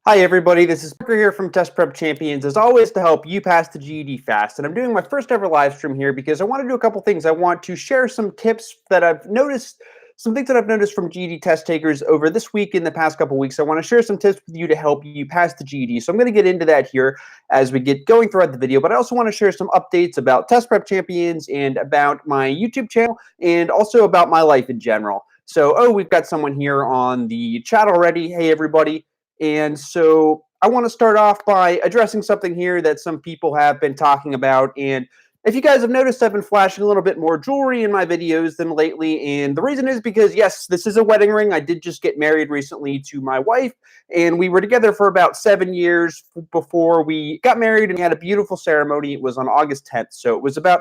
Hi everybody, this is Parker here from Test Prep Champions, as always to help you pass the GED fast. And I'm doing my first ever live stream here because I want to do a couple things. I want to share some tips that I've noticed, some things that I've noticed from GED test takers over this week and the past couple weeks. I want to share some tips with you to help you pass the GED. So I'm going to get into that here as we get going throughout the video, but I also want to share some updates about Test Prep Champions and about my YouTube channel and also about my life in general. So, we've got someone here on the chat already. Hey everybody. And so I want to start off by addressing something here that some people have been talking about. And if you guys have noticed, I've been flashing a little bit more jewelry in my videos than lately. And the reason is because, yes, this is a wedding ring. I did just get married recently to my wife, and we were together for about 7 years before we got married, and we had a beautiful ceremony. It was on August 10th. So it was about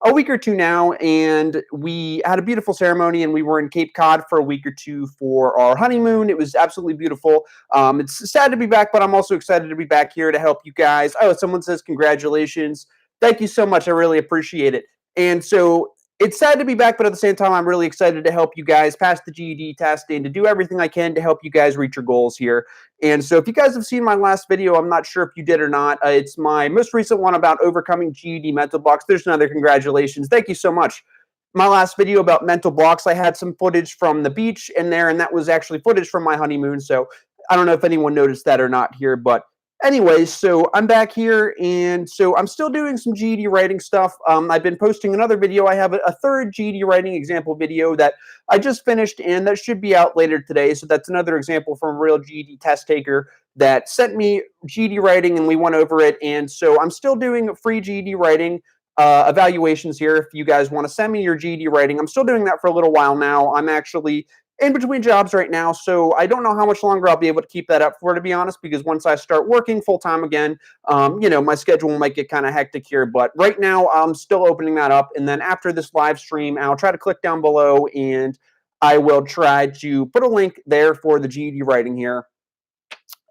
a week or two now, and we had a beautiful ceremony, and we were in Cape Cod for a week or two for our honeymoon. It was absolutely beautiful. It's sad to be back, but I'm also excited to be back here to help you guys. Oh, someone says congratulations. Thank you so much. I really appreciate it. And so it's sad to be back, but at the same time, I'm really excited to help you guys pass the GED test and to do everything I can to help you guys reach your goals here. And so if you guys have seen my last video, I'm not sure if you did or not. It's my most recent one about overcoming GED mental blocks. There's another congratulations. Thank you so much. My last video about mental blocks, I had some footage from the beach in there, and that was actually footage from my honeymoon. So I don't know if anyone noticed that or not here, but anyways, so I'm back here, and so I'm still doing some GED writing stuff. I've been posting another video. I have a third GED writing example video that I just finished, and that should be out later today. So that's another example from a real GED test taker that sent me GED writing, and we went over it. And so I'm still doing free GED writing evaluations here. If you guys want to send me your GED writing, I'm still doing that for a little while now. I'm actually in between jobs right now, so I don't know how much longer I'll be able to keep that up for, to be honest, because once I start working full-time again, my schedule might get kind of hectic here, but right now I'm still opening that up, and then after this live stream, I'll try to click down below, and I will try to put a link there for the GED writing here.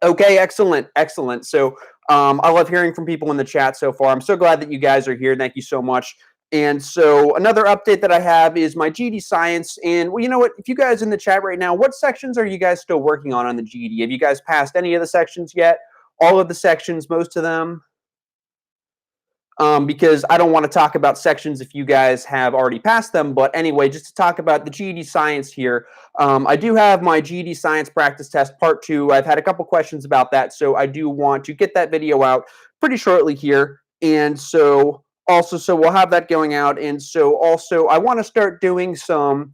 Okay, excellent, excellent. So I love hearing from people in the chat so far. I'm so glad that you guys are here. Thank you so much. And so another update that I have is my GED Science. And well, you know what? If you guys in the chat right now, what sections are you guys still working on the GED? Have you guys passed any of the sections yet? All of the sections, most of them? Because I don't want to talk about sections if you guys have already passed them. But anyway, just to talk about the GED Science here, I do have my GED Science Practice Test Part 2. I've had a couple questions about that, so I do want to get that video out pretty shortly here. And so we'll have that going out. And so also, I want to start doing some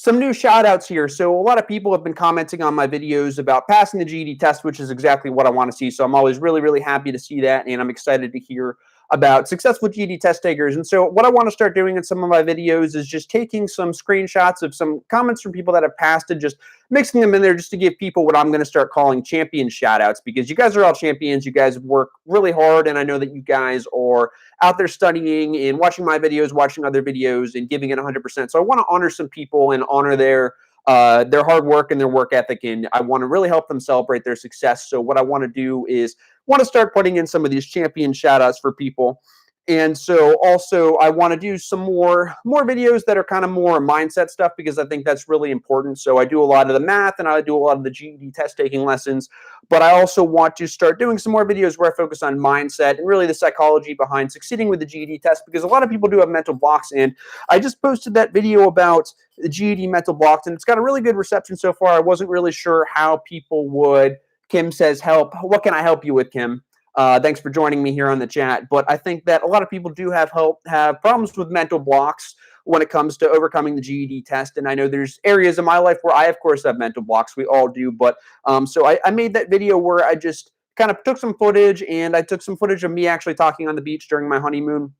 new shout outs here. So a lot of people have been commenting on my videos about passing the GED test, which is exactly what I want to see. So I'm always really, really happy to see that, and I'm excited to hear about successful GED test takers. And so what I want to start doing in some of my videos is just taking some screenshots of some comments from people that have passed and just mixing them in there just to give people what I'm going to start calling champion shout outs, because you guys are all champions. You guys work really hard, and I know that you guys are out there studying and watching my videos, watching other videos, and giving it 100%. So I want to honor some people and honor their hard work and their work ethic, and I want to really help them celebrate their success. So what I want to do is want to start putting in some of these champion shout outs for people. And so also I want to do some more videos that are kind of more mindset stuff, because I think that's really important. So I do a lot of the math and I do a lot of the GED test taking lessons, but I also want to start doing some more videos where I focus on mindset and really the psychology behind succeeding with the GED test, because a lot of people do have mental blocks. And I just posted that video about the GED mental blocks, and it's got a really good reception so far. I wasn't really sure how people would. Kim says, help. What can I help you with, Kim? Thanks for joining me here on the chat. But I think that a lot of people do have problems with mental blocks when it comes to overcoming the GED test. And I know there's areas in my life where I, of course, have mental blocks. We all do. But so I made that video where I just kind of took some footage, and I took some footage of me actually talking on the beach during my honeymoon.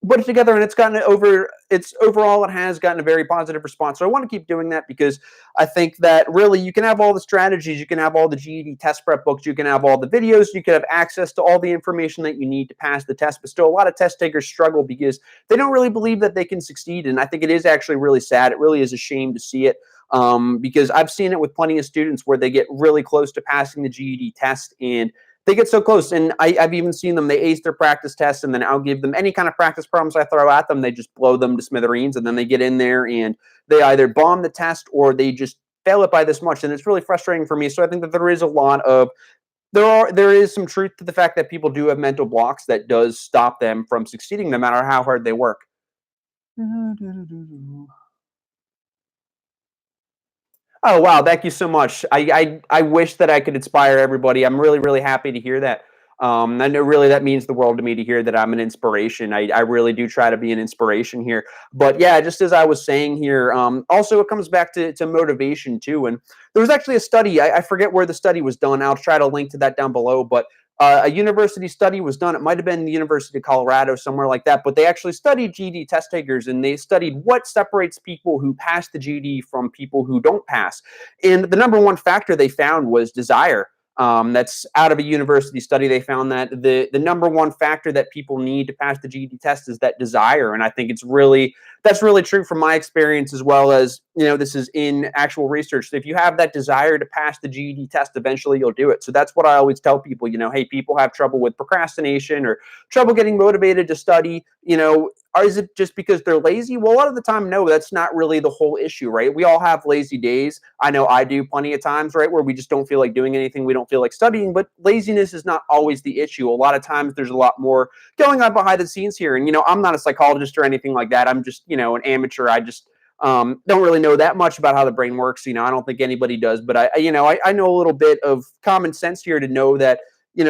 Put it together, and overall it has gotten a very positive response. So I want to keep doing that, because I think that really you can have all the strategies, you can have all the GED test prep books, you can have all the videos, you can have access to all the information that you need to pass the test, but still a lot of test takers struggle because they don't really believe that they can succeed. And I think it is actually really sad. It really is a shame to see it, because I've seen it with plenty of students where they get really close to passing the GED test, and they get so close, and I've even seen them, they ace their practice tests, and then I'll give them any kind of practice problems I throw at them. They just blow them to smithereens, and then they get in there and they either bomb the test or they just fail it by this much, and it's really frustrating for me. So I think that there is a lot of there is some truth to the fact that people do have mental blocks that does stop them from succeeding no matter how hard they work. Oh, wow, thank you so much. I wish that I could inspire everybody. I'm really, really happy to hear that. I know really that means the world to me to hear that I'm an inspiration. I really do try to be an inspiration here. But yeah, just as I was saying here, also it comes back to motivation too. And there was actually a study, I forget where the study was done. I'll try to link to that down below. But a university study was done. It might have been the University of Colorado, somewhere like that. But they actually studied GED test takers, and they studied what separates people who pass the GED from people who don't pass. And the number one factor they found was desire. That's out of a university study. They found that the number one factor that people need to pass the GED test is that desire. And I think that's really true from my experience, as well as, this is in actual research. So if you have that desire to pass the GED test, eventually you'll do it. So that's what I always tell people, hey, people have trouble with procrastination or trouble getting motivated to study, or is it just because they're lazy? Well, a lot of the time, no, that's not really the whole issue, right? We all have lazy days. I know I do plenty of times, right, where we just don't feel like doing anything. We don't feel like studying, but laziness is not always the issue. A lot of times there's a lot more going on behind the scenes here. And, I'm not a psychologist or anything like that. I'm just, an amateur. I just don't really know that much about how the brain works. I don't think anybody does, but I know a little bit of common sense here to know that,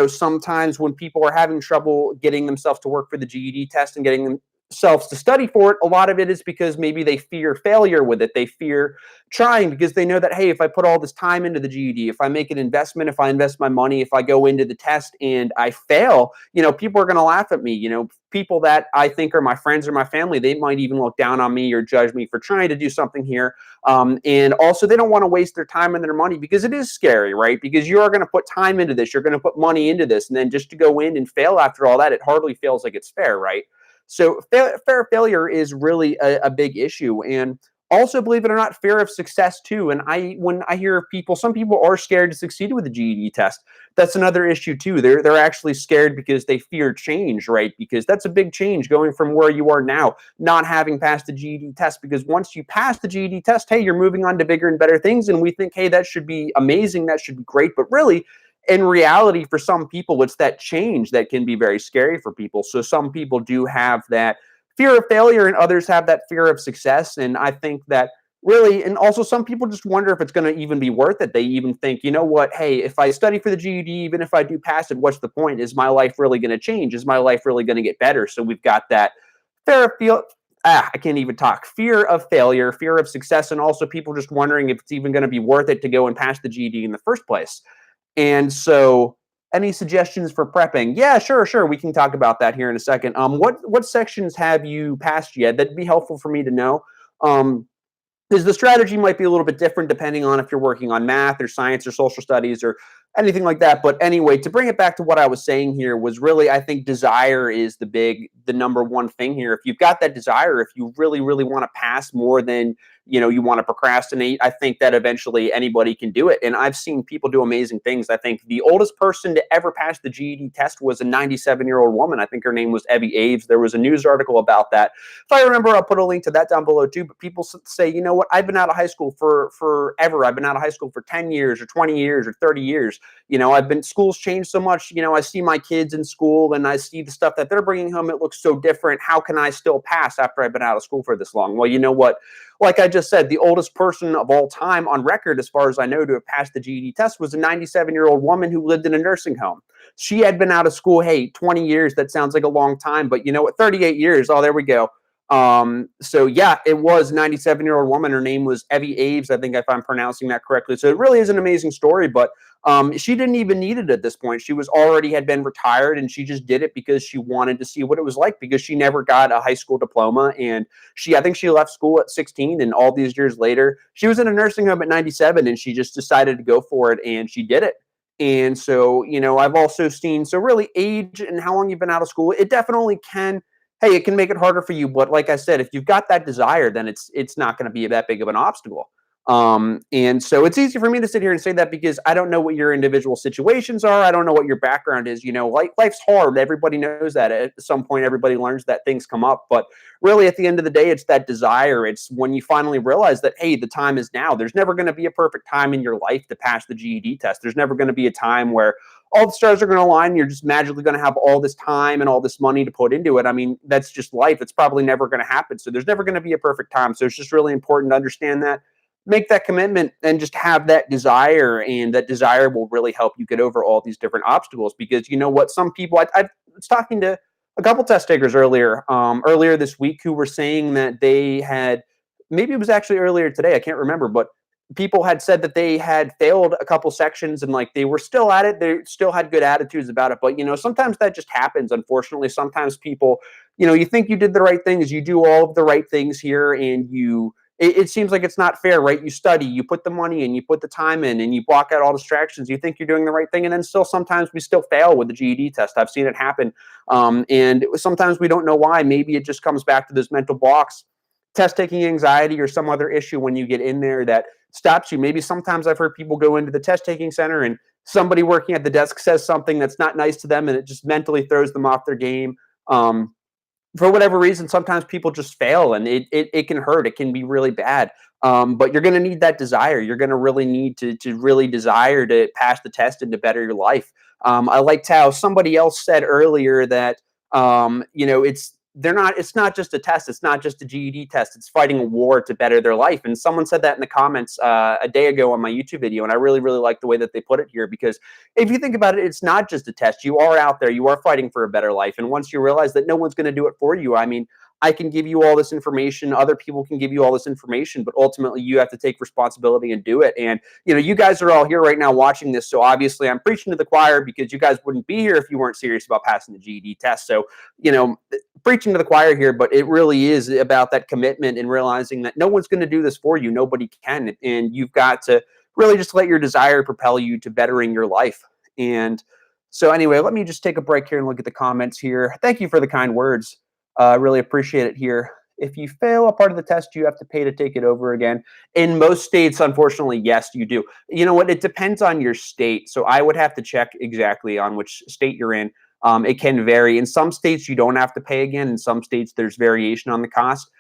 sometimes when people are having trouble getting themselves to work for the GED test and getting themselves to study for it, a lot of it is because maybe they fear failure with it. They fear trying because they know that, hey, if I put all this time into the GED, if I make an investment, if I invest my money, if I go into the test and I fail, people are going to laugh at me. People that I think are my friends or my family, they might even look down on me or judge me for trying to do something here. And also, they don't want to waste their time and their money because it is scary, right? Because you are going to put time into this, you're going to put money into this, and then just to go in and fail after all that, it hardly feels like it's fair, right? So fair failure is really a big issue. And also, believe it or not, fear of success too. And when I hear of people, some people are scared to succeed with the GED test. That's another issue too. They're actually scared because they fear change, right? Because that's a big change going from where you are now, not having passed the GED test. Because once you pass the GED test, hey, you're moving on to bigger and better things. And we think, hey, that should be amazing. That should be great. But really, in reality, for some people, it's that change that can be very scary for people. So some people do have that fear of failure and others have that fear of success. And I think that really, and also some people just wonder if it's going to even be worth it. They even think, you know what, hey, if I study for the GED, even if I do pass it, what's the point? Is my life really going to change? Is my life really going to get better? So we've got that fear of I can't even talk. Fear of failure, fear of success, and also people just wondering if it's even going to be worth it to go and pass the GED in the first place. And so, any suggestions for prepping? Yeah, sure. We can talk about that here in a second. What sections have you passed yet? That'd be helpful for me to know. Because the strategy might be a little bit different depending on if you're working on math or science or social studies or anything like that. But anyway, to bring it back to what I was saying here was really, I think desire is the number one thing here. If you've got that desire, if you really, really want to pass more than, you want to procrastinate, I think that eventually anybody can do it. And I've seen people do amazing things. I think the oldest person to ever pass the GED test was a 97-year-old woman. I think her name was Evie Aves. There was a news article about that. If I remember, I'll put a link to that down below too. But people say, you know what, I've been out of high school for forever. I've been out of high school for 10 years or 20 years or 30 years. Schools changed so much. I see my kids in school and I see the stuff that they're bringing home. It looks so different. How can I still pass after I've been out of school for this long? Well, you know what? Like I just said, the oldest person of all time on record, as far as I know, to have passed the GED test was a 97-year-old woman who lived in a nursing home. She had been out of school, hey, 20 years. That sounds like a long time, but you know what? 38 years. Oh, there we go. So yeah, it was a 97-year-old woman. Her name was Evie Aves, I think, if I'm pronouncing that correctly. So it really is an amazing story, but she didn't even need it at this point. She had been retired, and she just did it because she wanted to see what it was like, because she never got a high school diploma. And I think she left school at 16, and all these years later, she was in a nursing home at 97, and she just decided to go for it, and she did it. And so, I've also seen, so really age and how long you've been out of school, it definitely can, hey, it can make it harder for you. But like I said, if you've got that desire, then it's not going to be that big of an obstacle. And so it's easy for me to sit here and say that because I don't know what your individual situations are. I don't know what your background is. Life's hard. Everybody knows that. At some point, everybody learns that things come up. But really, at the end of the day, it's that desire. It's when you finally realize that, hey, the time is now. There's never going to be a perfect time in your life to pass the GED test. There's never going to be a time where, all the stars are going to align. You're just magically going to have all this time and all this money to put into it. I mean, that's just life. It's probably never going to happen. So there's never going to be a perfect time. So it's just really important to understand that, make that commitment, and just have that desire. And that desire will really help you get over all these different obstacles. Because you know what? Some people, I was talking to a couple test takers earlier this week who were saying that they had, maybe it was actually earlier today, I can't remember, but people had said that they had failed a couple sections and like they were still at it. They still had good attitudes about it. But, you know, sometimes that just happens. Unfortunately, sometimes people, you know, you think you did the right things, you do all of the right things here, and it seems like it's not fair, right? You study, you put the money in, you put the time in, and you block out all distractions. You think you're doing the right thing, and then still sometimes we still fail with the GED test. I've seen it happen. And sometimes we don't know why. Maybe it just comes back to those mental blocks, test taking anxiety, or some other issue when you get in there that stops you. Maybe sometimes I've heard people go into the test taking center and somebody working at the desk says something that's not nice to them, and it just mentally throws them off their game. For whatever reason, sometimes people just fail, and it can hurt. It can be really bad. But you're going to need that desire. You're going to really need to really desire to pass the test and to better your life. I liked how somebody else said earlier that you know, it's not just a test. It's not just a GED test. It's fighting a war to better their life. And someone said that in the comments a day ago on my YouTube video. And I really, really like the way that they put it here, because if you think about it, it's not just a test. You are out there. You are fighting for a better life. And once you realize that no one's going to do it for you, I mean, I can give you all this information. Other people can give you all this information, but ultimately you have to take responsibility and do it. And, you know, you guys are all here right now watching this. So obviously I'm preaching to the choir, because you guys wouldn't be here if you weren't serious about passing the GED test. So, you know, preaching to the choir here, but it really is about that commitment and realizing that no one's going to do this for you. Nobody can. And you've got to really just let your desire propel you to bettering your life. And so anyway, let me just take a break here and look at the comments here. Thank you for the kind words. Really appreciate it here. If you fail a part of the test, you have to pay to take it over again. In most states, unfortunately, yes, you do. You know what? It depends on your state. So I would have to check exactly on which state you're in. It can vary. In some states, you don't have to pay again. In some states, there's variation on the cost.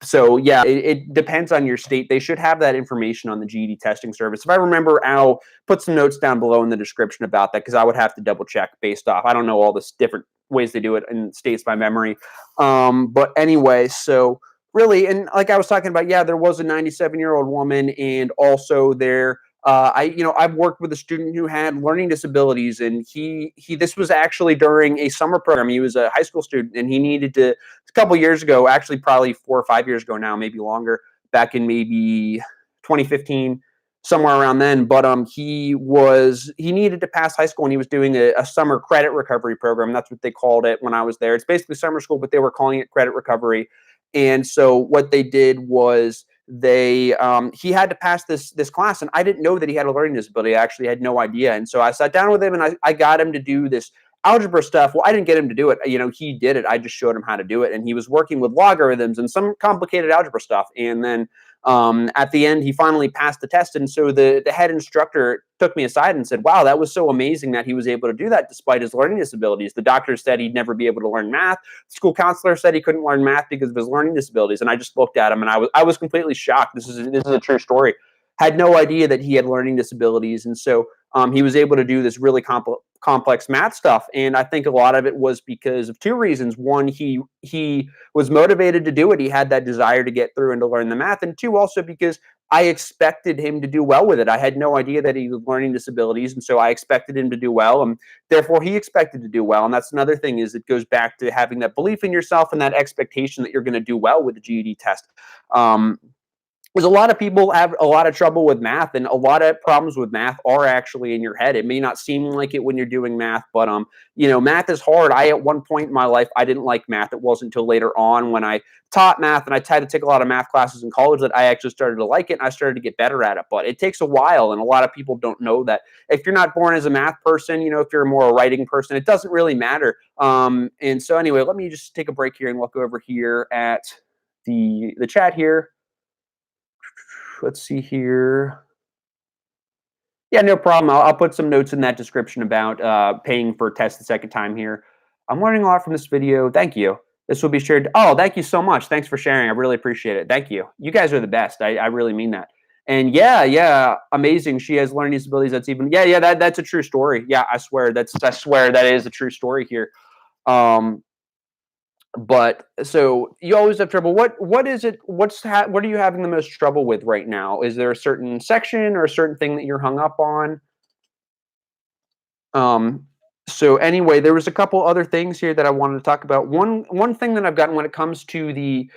So yeah, it depends on your state. They should have that information on the GED testing service. If I remember, I'll put some notes down below in the description about that, because I would have to double check based off. I don't know all this different ways they do it in states by memory. But anyway, so really, and like I was talking about, yeah, there was a 97-year-old woman, and also there, I've worked with a student who had learning disabilities, and this was actually during a summer program. He was a high school student, and he needed to, a couple years ago, actually probably 4 or 5 years ago now, maybe longer, back in maybe 2015, somewhere around then. But he needed to pass high school, and he was doing a summer credit recovery program. That's what they called it when I was there. It's basically summer school, but they were calling it credit recovery. And so what they did was he had to pass this class, and I didn't know that he had a learning disability. I actually had no idea. And so I sat down with him, and I got him to do this algebra stuff. Well, I didn't get him to do it. You know, he did it. I just showed him how to do it. And he was working with logarithms and some complicated algebra stuff. And then at the end, he finally passed the test. And so the head instructor took me aside and said, wow, that was so amazing that he was able to do that despite his learning disabilities. The doctor said he'd never be able to learn math. The school counselor said he couldn't learn math because of his learning disabilities. And I just looked at him, and I was completely shocked. This is a true story. Had no idea that he had learning disabilities. And so he was able to do this really complex math stuff. And I think a lot of it was because of two reasons. One, he was motivated to do it. He had that desire to get through and to learn the math. And two, also because I expected him to do well with it. I had no idea that he was learning disabilities. And so I expected him to do well. And therefore, he expected to do well. And that's another thing, is it goes back to having that belief in yourself and that expectation that you're going to do well with the GED test. Because a lot of people have a lot of trouble with math, and a lot of problems with math are actually in your head. It may not seem like it when you're doing math, but you know, math is hard. At one point in my life, I didn't like math. It wasn't until later on when I taught math, and I tried to take a lot of math classes in college, that I actually started to like it, and I started to get better at it. But it takes a while, and a lot of people don't know that. If you're not born as a math person, you know, if you're more a writing person, it doesn't really matter. And so anyway, let me just take a break here and look over here at the chat here. Let's see here. Yeah, no problem. I'll put some notes in that description about paying for a test the second time here. I'm learning a lot from this video. Thank you. This will be shared. Oh, thank you so much. Thanks for sharing. I really appreciate it. Thank you. You guys are the best. I really mean that. And yeah, amazing. She has learning disabilities. That's even yeah, that's a true story. Yeah, I swear that is a true story here. Um, but so you always have trouble. What is it? What are you having the most trouble with right now? Is there a certain section or a certain thing that you're hung up on? Um, so anyway, there was a couple other things here that I wanted to talk about. One thing that I've gotten when it comes to the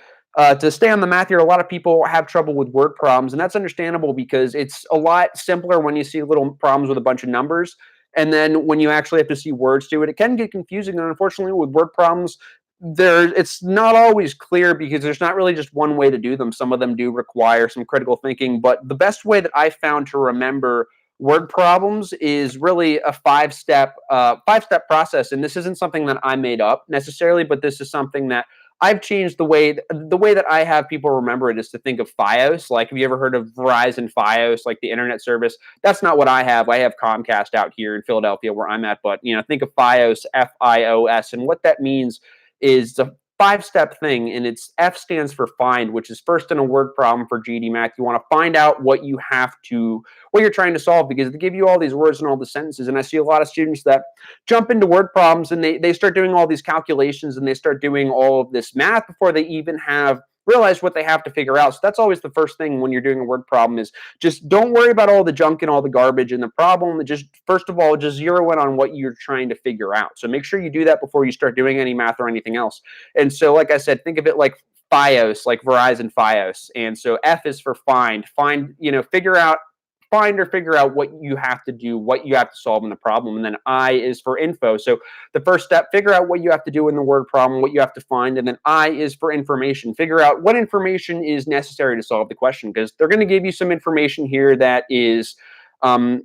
to stay on the math here, a lot of people have trouble with word problems, and that's understandable because it's a lot simpler when you see little problems with a bunch of numbers. And then when you actually have to see words to it, it can get confusing. And unfortunately, with word problems, it's not always clear because there's not really just one way to do them. Some of them do require some critical thinking, but the best way that I found to remember word problems is really a five step process. And this isn't something that I made up necessarily, but this is something that I've changed the way that I have people remember it is to think of FiOS. Like, have you ever heard of Verizon FiOS, like the internet service? That's not what I have. I have Comcast out here in Philadelphia where I'm at, but think of FiOS, FiOS, and what that means is a five-step thing, and it's F stands for find, which is first in a word problem for GED Math. You want to find out what you're trying to solve, because they give you all these words and all the sentences. And I see a lot of students that jump into word problems and they start doing all these calculations and they start doing all of this math before they even have realized what they have to figure out. So that's always the first thing when you're doing a word problem is just don't worry about all the junk and all the garbage and the problem. Just first of all, just zero in on what you're trying to figure out. So make sure you do that before you start doing any math or anything else. And so, like I said, think of it like FiOS, like Verizon FiOS. And so F is for find. Find or figure out what you have to do, what you have to solve in the problem. And then I is for info. So the first step, figure out what you have to do in the word problem, what you have to find. And then I is for information. Figure out what information is necessary to solve the question, because they're going to give you some information here that is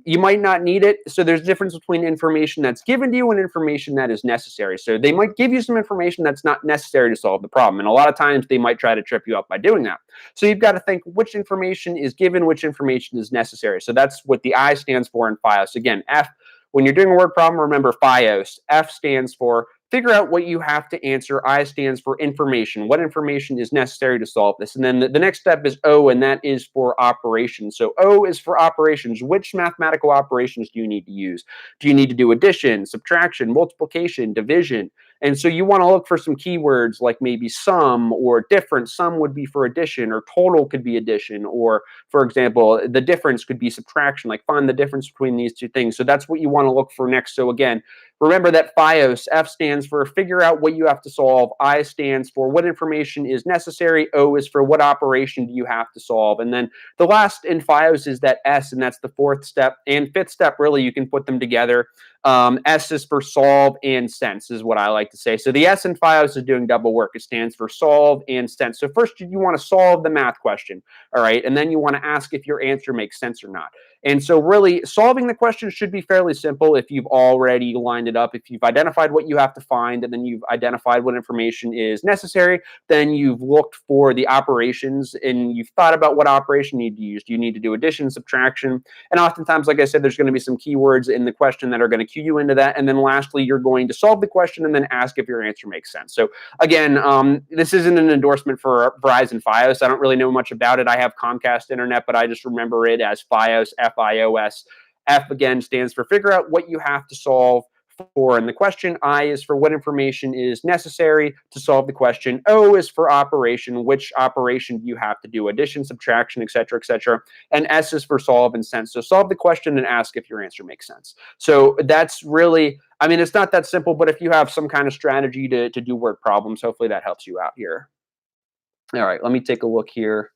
you might not need it. So there's a difference between information that's given to you and information that is necessary. So they might give you some information that's not necessary to solve the problem. And a lot of times they might try to trip you up by doing that. So you've got to think which information is given, which information is necessary. So that's what the I stands for in FiOS. Again, F, when you're doing a word problem, remember FiOS. F stands for figure out what you have to answer. I stands for information. What information is necessary to solve this? And then the next step is O, and that is for operations. So O is for operations. Which mathematical operations do you need to use? Do you need to do addition, subtraction, multiplication, division? And so you want to look for some keywords like maybe sum or difference. Sum would be for addition, or total could be addition, or for example, the difference could be subtraction, like find the difference between these two things. So that's what you want to look for next. So again, remember that FiOS, F stands for figure out what you have to solve. I stands for what information is necessary. O is for what operation do you have to solve. And then the last in FiOS is that S, and that's the fourth step. And fifth step, really, you can put them together. S is for solve and sense, is what I like to say. So the S in FiOS is doing double work. It stands for solve and sense. So first you want to solve the math question, all right? And then you want to ask if your answer makes sense or not. And so really solving the question should be fairly simple if you've already lined it up. If you've identified what you have to find, and then you've identified what information is necessary, then you've looked for the operations and you've thought about what operation you need to use. Do you need to do addition, subtraction? And oftentimes, like I said, there's going to be some keywords in the question that are going to cue you into that. And then lastly, you're going to solve the question and then ask if your answer makes sense. So again, this isn't an endorsement for Verizon FiOS. I don't really know much about it. I have Comcast internet, but I just remember it as FiOS, FiOS. F again stands for figure out what you have to solve for in the question. I is for what information is necessary to solve the question. O is for operation. Which operation do you have to do? Addition, subtraction, etc., etc. And S is for solve and sense. So solve the question and ask if your answer makes sense. So that's really, I mean, it's not that simple, but if you have some kind of strategy to do word problems, hopefully that helps you out here. All right, let me take a look here.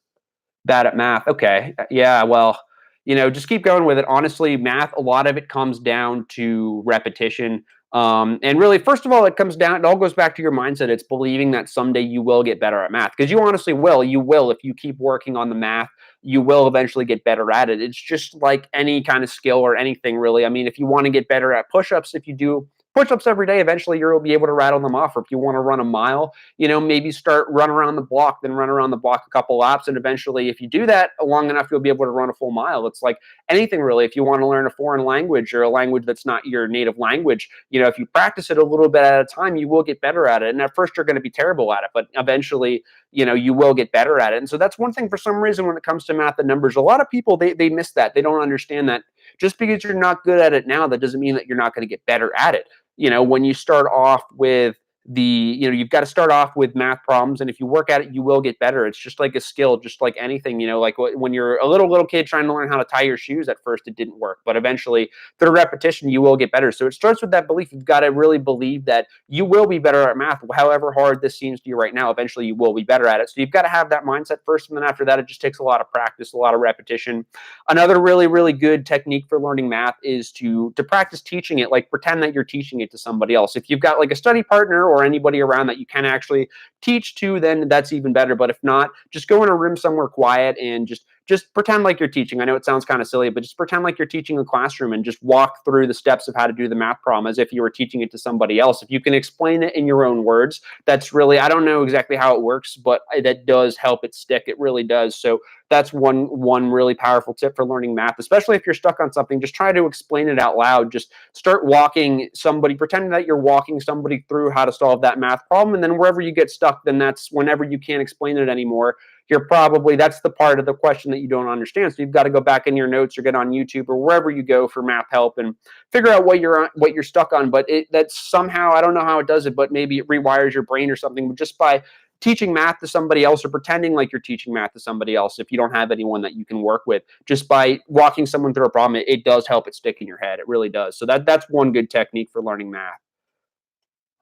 Bad at math. Okay. Yeah, well, just keep going with it. Honestly, math, a lot of it comes down to repetition. And really, first of all, it all goes back to your mindset. It's believing that someday you will get better at math, because you honestly will. You will. If you keep working on the math, you will eventually get better at it. It's just like any kind of skill or anything, really. I mean, if you want to get better at push-ups, if you do push-ups every day, eventually you'll be able to rattle them off. Or if you want to run a mile, maybe run around the block, then run around the block a couple laps. And eventually, if you do that long enough, you'll be able to run a full mile. It's like anything really. If you want to learn a foreign language or a language that's not your native language, if you practice it a little bit at a time, you will get better at it. And at first you're going to be terrible at it, but eventually, you will get better at it. And so that's one thing for some reason when it comes to math and numbers, a lot of people, they miss that. They don't understand that just because you're not good at it now, that doesn't mean that you're not going to get better at it. When you start off with you've got to start off with math problems, and if you work at it, you will get better. It's just like a skill, just like anything. Like when you're a little kid trying to learn how to tie your shoes, at first it didn't work, but eventually through repetition you will get better. So it starts with that belief. You've got to really believe that you will be better at math, however hard this seems to you right now. Eventually you will be better at it. So you've got to have that mindset first, and then after that it just takes a lot of practice, a lot of repetition. Another really good technique for learning math is to practice teaching it. Like pretend that you're teaching it to somebody else. If you've got like a study partner or anybody around that you can actually teach to, then that's even better. But if not, just go in a room somewhere quiet and just pretend like you're teaching. I know it sounds kind of silly, but just pretend like you're teaching a classroom and just walk through the steps of how to do the math problem as if you were teaching it to somebody else. If you can explain it in your own words, that's really, I don't know exactly how it works, but that does help it stick. It really does. So that's one really powerful tip for learning math, especially if you're stuck on something. Just try to explain it out loud. Just start walking somebody, pretending that you're walking somebody through how to solve that math problem. And then wherever you get stuck, then that's whenever you can't explain it anymore. That's the part of the question that you don't understand. So you've got to go back in your notes or get on YouTube or wherever you go for math help and figure out what you're stuck on. But that's somehow, I don't know how it does it, but maybe it rewires your brain or something just by teaching math to somebody else or pretending like you're teaching math to somebody else. If you don't have anyone that you can work with, just by walking someone through a problem, it does help it stick in your head. It really does. So that's one good technique for learning math.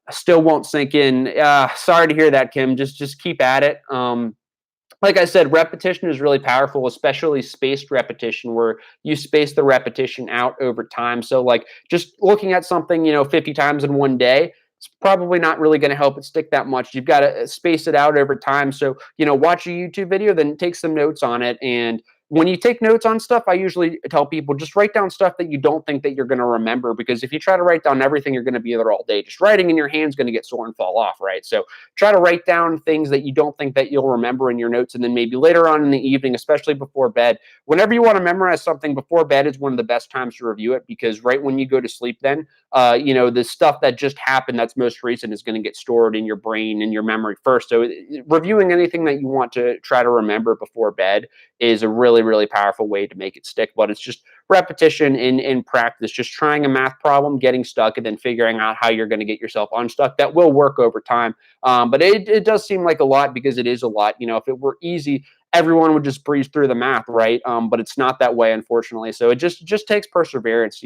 Still won't sink in. Sorry to hear that, Kim. Just keep at it. Like I said, repetition is really powerful, especially spaced repetition, where you space the repetition out over time. So like just looking at something, 50 times in one day, it's probably not really going to help it stick that much. You've got to space it out over time. So, watch a YouTube video, then take some notes on it. And when you take notes on stuff, I usually tell people just write down stuff that you don't think that you're going to remember, because if you try to write down everything, you're going to be there all day. Just writing in your hand's going to get sore and fall off, right? So try to write down things that you don't think that you'll remember in your notes, and then maybe later on in the evening, especially before bed, whenever you want to memorize something before bed is one of the best times to review it, because right when you go to sleep, then the stuff that just happened that's most recent is going to get stored in your brain and your memory first. So reviewing anything that you want to try to remember before bed is a really powerful way to make it stick. But it's just repetition in practice, just trying a math problem, getting stuck, and then figuring out how you're going to get yourself unstuck. That will work over time. But it does seem like a lot, because it is a lot. If it were easy, everyone would just breeze through the math, right? But it's not that way, unfortunately. So it just takes perseverance.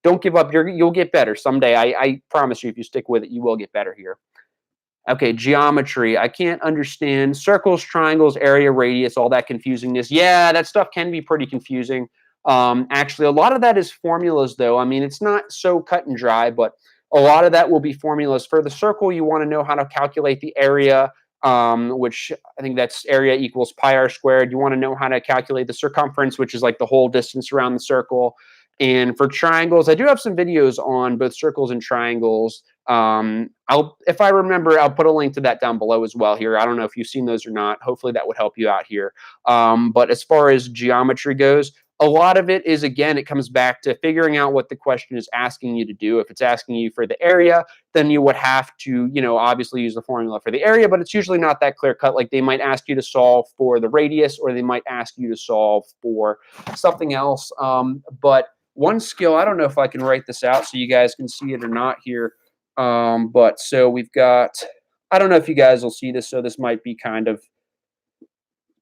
Don't give up. You'll get better someday. I promise you, if you stick with it, you will get better here. Okay, geometry. I can't understand circles, triangles, area, radius, all that confusingness. Yeah, that stuff can be pretty confusing. Actually, a lot of that is formulas, though. I mean, it's not so cut and dry, but a lot of that will be formulas. For the circle, you want to know how to calculate the area, which I think that's area equals pi r squared. You want to know how to calculate the circumference, which is like the whole distance around the circle. And for triangles, I do have some videos on both circles and triangles. If I remember, I'll put a link to that down below as well here. I don't know if you've seen those or not. Hopefully that would help you out here. But as far as geometry goes, a lot of it is, again, it comes back to figuring out what the question is asking you to do. If it's asking you for the area, then you would have to, obviously use the formula for the area, but it's usually not that clear cut. Like they might ask you to solve for the radius, or they might ask you to solve for something else. But one skill, I don't know if I can write this out so you guys can see it or not here. But so we've got, I don't know if you guys will see this, so this might be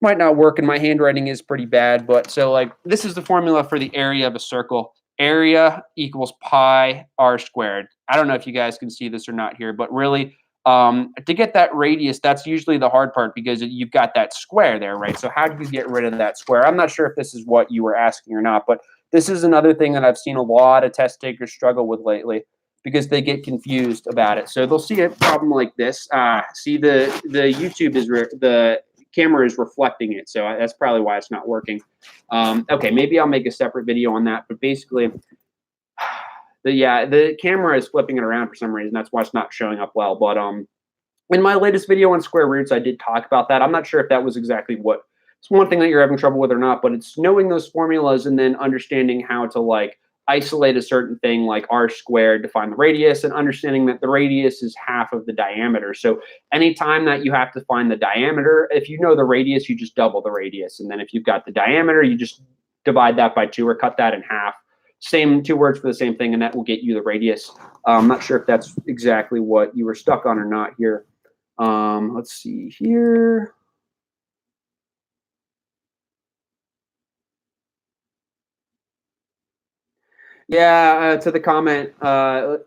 might not work, and my handwriting is pretty bad, but so like this is the formula for the area of a circle. Area equals pi r squared. I don't know if you guys can see this or not here, but really to get that radius, that's usually the hard part, because you've got that square there, right? So how do you get rid of that square? I'm not sure if this is what you were asking or not, but this is another thing that I've seen a lot of test takers struggle with lately, because they get confused about it. So they'll see a problem like this. See the YouTube is the camera is reflecting it, so that's probably why it's not working. Okay, maybe I'll make a separate video on that, but basically the camera is flipping it around for some reason. That's why it's not showing up well. But in my latest video on square roots, I did talk about that. I'm not sure if that was exactly what it's one thing that you're having trouble with or not, but it's knowing those formulas and then understanding how to like isolate a certain thing like r squared to find the radius, and understanding that the radius is half of the diameter. So anytime that you have to find the diameter, if you know the radius, you just double the radius. And then if you've got the diameter, you just divide that by 2 or cut that in half. Same 2 words for the same thing, and that will get you the radius. I'm not sure if that's exactly what you were stuck on or not here. Let's see here. Yeah, to the comment,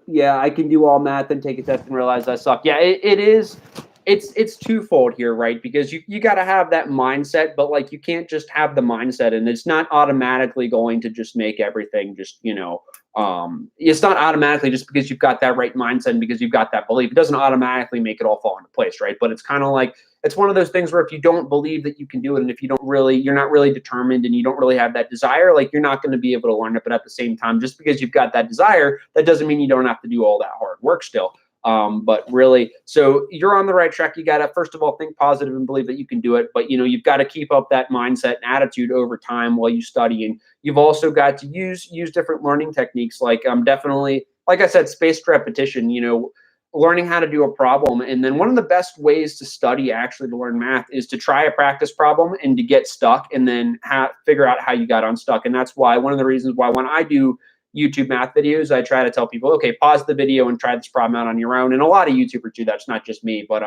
yeah, I can do all math and take a test and realize I suck. Yeah, it is. It's twofold here, right? Because you got to have that mindset, but like you can't just have the mindset, and it's not automatically going to just make everything just it's not automatically just because you've got that right mindset and because you've got that belief. It doesn't automatically make it all fall into place, right? But it's kind of like it's one of those things where if you don't believe that you can do it, and if you're not really determined and you don't really have that desire, like you're not going to be able to learn it. But at the same time, just because you've got that desire, that doesn't mean you don't have to do all that hard work still. But really, so you're on the right track. You got to, first of all, think positive and believe that you can do it. But, you've got to keep up that mindset and attitude over time while you study. And you've also got to use different learning techniques. Like definitely, like I said, spaced repetition, learning how to do a problem. And then one of the best ways to study actually to learn math is to try a practice problem and to get stuck and then figure out how you got unstuck. And that's why one of the reasons why when I do YouTube math videos, I try to tell people, okay, pause the video and try this problem out on your own. And a lot of YouTubers do. That's not just me, but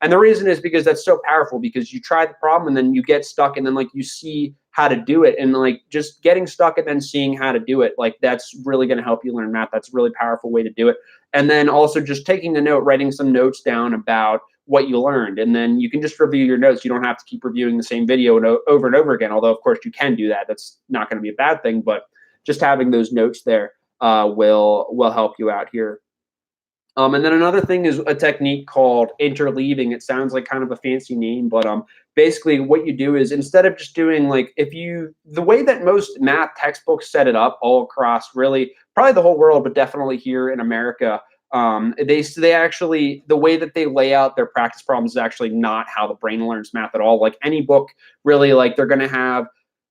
and the reason is because that's so powerful, because you try the problem and then you get stuck and then like you see how to do it, and like just getting stuck and then seeing how to do it, like that's really going to help you learn math. That's a really powerful way to do it. And then also just taking a note, writing some notes down about what you learned, and then you can just review your notes. You don't have to keep reviewing the same video over and over again, although of course you can do that. That's not going to be a bad thing, but just having those notes there will help you out here. And then another thing is a technique called interleaving. It sounds like kind of a fancy name, but basically what you do is, instead of just doing like, the way that most math textbooks set it up all across really probably the whole world, but definitely here in America, they actually, the way that they lay out their practice problems is actually not how the brain learns math at all. Like any book, really, like they're going to have,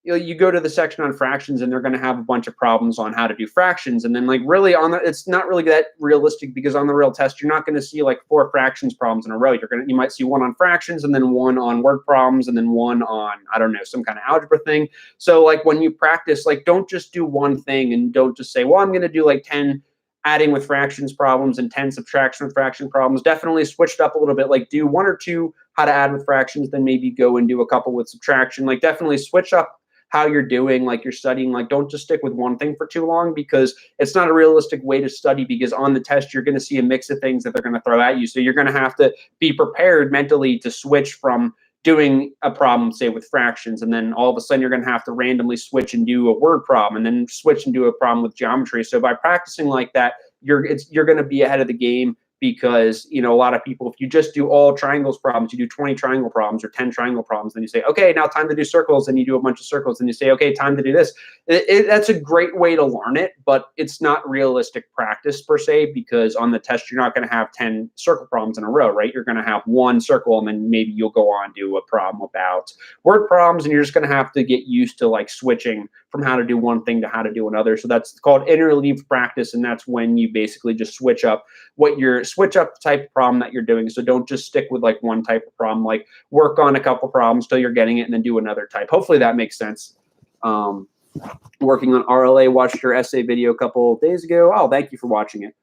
you go to the section on fractions and they're going to have a bunch of problems on how to do fractions. And then like really it's not really that realistic, because on the real test, you're not going to see like 4 fractions problems in a row. You might see one on fractions and then one on word problems and then one on, I don't know, some kind of algebra thing. So like when you practice, like don't just do one thing and don't just say, well, I'm going to do like 10 adding with fractions problems and 10 subtraction with fraction problems. Definitely switched up a little bit, like do 1 or 2 how to add with fractions, then maybe go and do a couple with subtraction. Like definitely switch up how you're doing, like you're studying. Like don't just stick with one thing for too long, because it's not a realistic way to study, because on the test you're going to see a mix of things that they're going to throw at you. So you're going to have to be prepared mentally to switch from doing a problem, say with fractions, and then all of a sudden you're going to have to randomly switch and do a word problem, and then switch and do a problem with geometry. So by practicing like that, you're going to be ahead of the game, because a lot of people, if you just do all triangles problems, you do 20 triangle problems or 10 triangle problems, then you say, okay, now time to do circles, and you do a bunch of circles, and you say, okay, time to do this. That's a great way to learn it, but it's not realistic practice per se, because on the test you're not going to have 10 circle problems in a row, right? You're going to have one circle, and then maybe you'll go on to a problem about word problems, and you're just going to have to get used to like switching from how to do one thing to how to do another. So that's called interleaved practice, and that's when you basically just switch up the type of problem that you're doing. So don't just stick with like one type of problem, like work on a couple problems till you're getting it and then do another type. Hopefully that makes sense. Working on RLA, watched your essay video a couple days ago. Oh, thank you for watching it.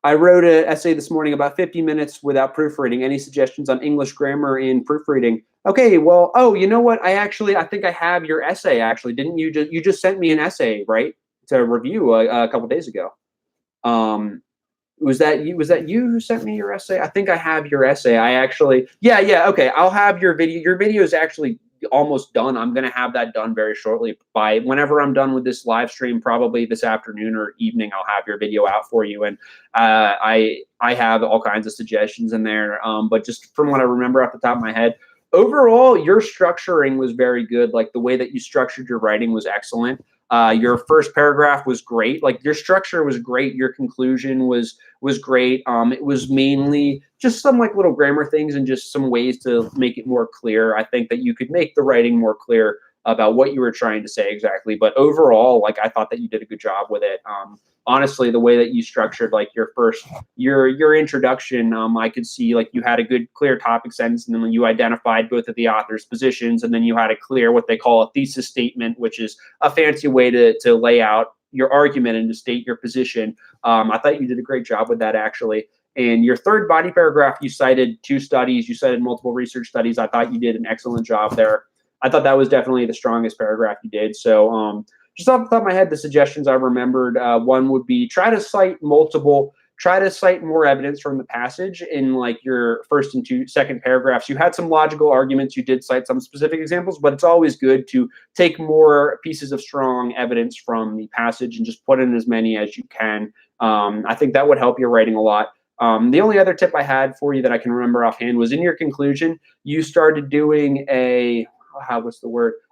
I wrote an essay this morning about 50 minutes without proofreading. Any suggestions on English grammar and proofreading? Okay, well, oh, you know what? I think I have your essay, actually. Didn't you just sent me an essay, right? To review a couple days ago. Was that you who sent me your essay? I think I have your essay. Yeah, okay. I'll have your video. Your video is actually almost done. I'm going to have that done very shortly. By whenever I'm done with this live stream, probably this afternoon or evening, I'll have your video out for you. And I have all kinds of suggestions in there. But just from what I remember off the top of my head, overall, your structuring was very good. Like the way that you structured your writing was excellent. Your first paragraph was great. Like your structure was great. Your conclusion was great. It was mainly just some like little grammar things and just some ways to make it more clear. I think that you could make the writing more clear about what you were trying to say exactly. But overall, like I thought that you did a good job with it. Honestly, the way that you structured like your introduction, I could see like you had a good clear topic sentence, and then you identified both of the author's positions, and then you had a clear what they call a thesis statement, which is a fancy way to lay out your argument and to state your position. I thought you did a great job with that actually. And your third body paragraph, you cited 2 studies, you cited multiple research studies. I thought you did an excellent job there. I thought that was definitely the strongest paragraph you did. So just off the top of my head, the suggestions I remembered, one would be try to cite more evidence from the passage in like your first and second paragraphs. You had some logical arguments, you did cite some specific examples, but it's always good to take more pieces of strong evidence from the passage and just put in as many as you can. I think that would help your writing a lot. The only other tip I had for you that I can remember offhand was in your conclusion, you started doing a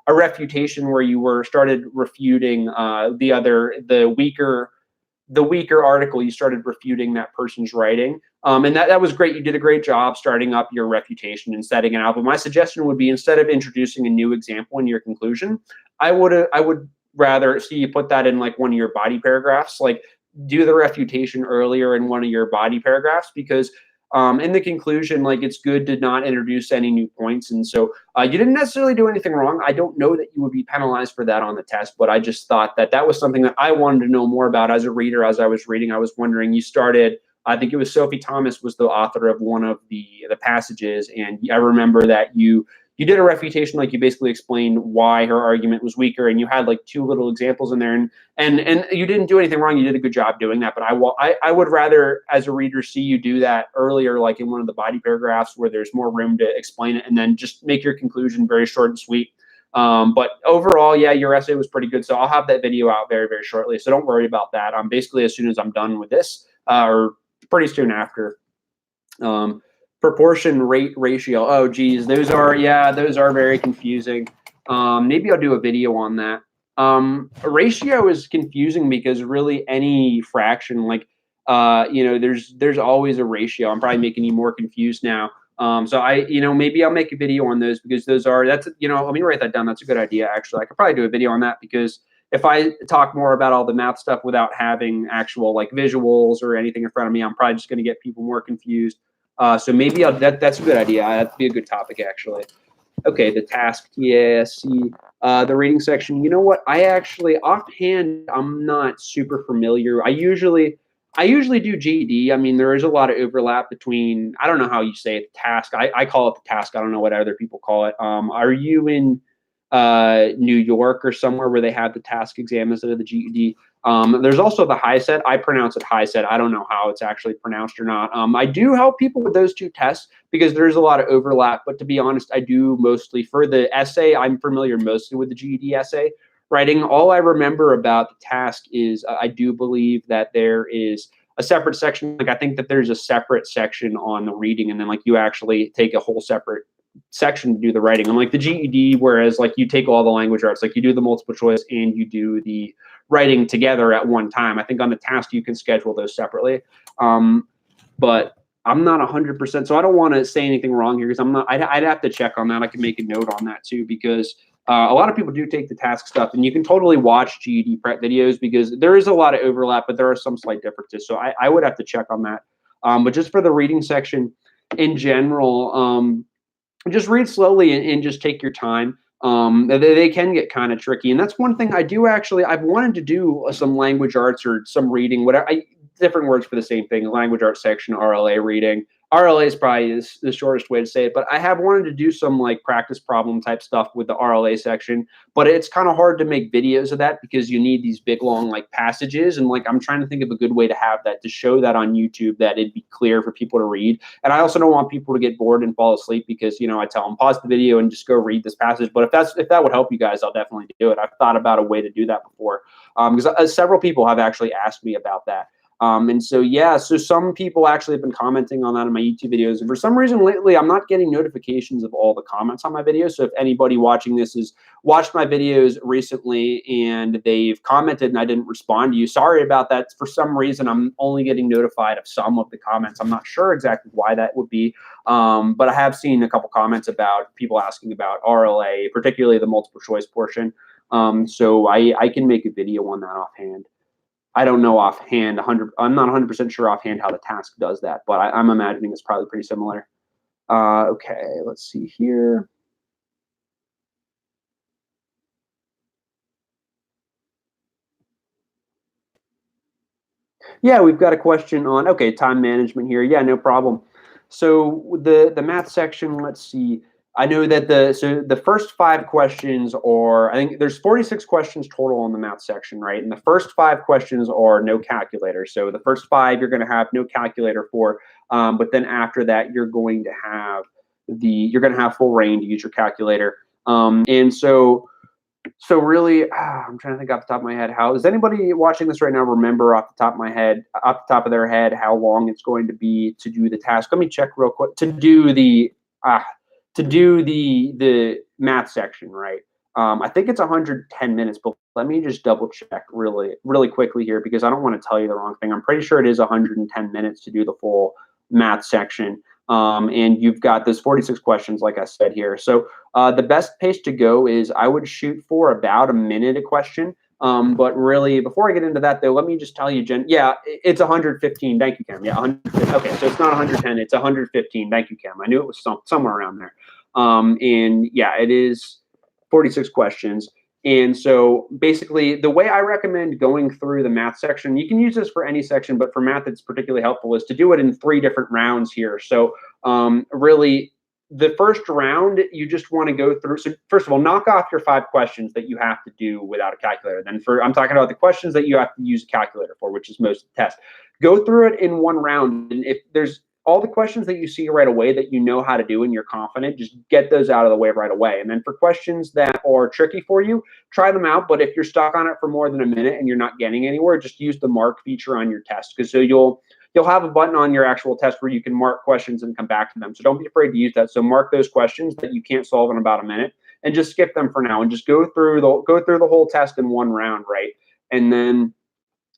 refutation where you started refuting the weaker article. You started refuting that person's writing, and that was great. You did a great job starting up your refutation and setting it out. But my suggestion would be, instead of introducing a new example in your conclusion, I would rather see you put that in like one of your body paragraphs. Like do the refutation earlier in one of your body paragraphs, because in the conclusion, like it's good to not introduce any new points. And so you didn't necessarily do anything wrong. I don't know that you would be penalized for that on the test, but I just thought that that was something that I wanted to know more about as a reader. As I was reading, I was wondering, you started, I think it was Sophie Thomas was the author of one of the passages. And I remember that you did a refutation, like you basically explained why her argument was weaker, and you had like 2 little examples in there, and you didn't do anything wrong. You did a good job doing that. But I would rather, as a reader, see you do that earlier, like in one of the body paragraphs where there's more room to explain it, and then just make your conclusion very short and sweet. But overall, yeah, your essay was pretty good. So I'll have that video out very, very shortly. So don't worry about that. Basically as soon as I'm done with this, or pretty soon after. Proportion, rate, ratio. Oh, geez, those are very confusing. Maybe I'll do a video on that. Ratio is confusing because really any fraction, like, there's always a ratio. I'm probably making you more confused now. So maybe I'll make a video on those, because let me write that down. That's a good idea, actually. I could probably do a video on that, because if I talk more about all the math stuff without having actual like visuals or anything in front of me, I'm probably just going to get people more confused. So maybe that's a good idea. That'd be a good topic, actually. Okay, the task, TASC, the reading section. You know what? I actually, offhand, I'm not super familiar. I usually do GED. I mean, there is a lot of overlap between, I don't know how you say it, the task. I call it the task. I don't know what other people call it. Are you in New York or somewhere where they have the task exam instead of the GED? There's also the high set. I pronounce it high set. I don't know how it's actually pronounced or not. I do help people with those 2 tests because there's a lot of overlap. But to be honest, I do mostly for the essay. I'm familiar mostly with the GED essay writing. All I remember about the task is I do believe that there is a separate section. Like I think that there's a separate section on the reading, and then like you actually take a whole separate section to do the writing. Unlike the GED, whereas like you take all the language arts, like you do the multiple choice and you do the writing together at one time. I think on the task you can schedule those separately. But I'm not 100%, so I don't want to say anything wrong here, because I'm not. I'd have to check on that. I can make a note on that too, because a lot of people do take the task stuff, and you can totally watch GED prep videos because there is a lot of overlap, but there are some slight differences. So I would have to check on that. But just for the reading section in general, just read slowly and just take your time. They can get kind of tricky, and that's one thing I do actually. I've wanted to do some language arts or some reading, whatever. Different words for the same thing. Language arts section, RLA reading. RLA is probably the shortest way to say it, but I have wanted to do some like practice problem type stuff with the RLA section, but it's kind of hard to make videos of that because you need these big long like passages, and like I'm trying to think of a good way to have that, to show that on YouTube, that it'd be clear for people to read. And I also don't want people to get bored and fall asleep because I tell them pause the video and just go read this passage. But if that would help you guys, I'll definitely do it. I've thought about a way to do that before, because several people have actually asked me about that. And so, yeah, so some people actually have been commenting on that in my YouTube videos. And for some reason lately, I'm not getting notifications of all the comments on my videos. So if anybody watching this has watched my videos recently and they've commented and I didn't respond to you, sorry about that. For some reason, I'm only getting notified of some of the comments. I'm not sure exactly why that would be. But I have seen a couple comments about people asking about RLA, particularly the multiple choice portion. So I can make a video on that offhand. I don't know offhand. I'm not 100% sure offhand how the task does that, but I'm imagining it's probably pretty similar. Okay, let's see here. Yeah, we've got a question on, okay, time management here. Yeah, no problem. So the math section, let's see. I know that the first 5 questions are, I think there's 46 questions total on the math section, right? And the first 5 questions are no calculator. So the first 5 you're going to have no calculator for, but then after that you're going to have full reign to use your calculator. And so really, I'm trying to think off the top of my head. How does anybody watching this right now remember off the top of their head, how long it's going to be to do the task? Let me check real quick. To do the math section, right? I think it's 110 minutes, but let me just double check really quickly here because I don't want to tell you the wrong thing. I'm pretty sure it is 110 minutes to do the full math section. And you've got those 46 questions, like I said here. So the best pace to go is I would shoot for about a minute a question. But really, before I get into that, though, let me just tell you, Jen. Yeah, it's 115. Thank you, Cam. Yeah, 115. Okay, so it's not 110. It's 115. Thank you, Cam. I knew it was somewhere around there. And yeah, it is 46 questions. And so basically, the way I recommend going through the math section, you can use this for any section, but for math, it's particularly helpful, is to do it in 3 different rounds here. So really, the first round, you just want to go through. So first of all, knock off your 5 questions that you have to do without a calculator. Then I'm talking about the questions that you have to use a calculator for, which is most of the test. Go through it in one round. And if there's all the questions that you see right away that you know how to do and you're confident, just get those out of the way right away. And then for questions that are tricky for you, try them out. But if you're stuck on it for more than a minute and you're not getting anywhere, just use the mark feature on your test. Because so you'll have a button on your actual test where you can mark questions and come back to them. So don't be afraid to use that. So mark those questions that you can't solve in about a minute and just skip them for now and just go through the whole test in one round, right? And then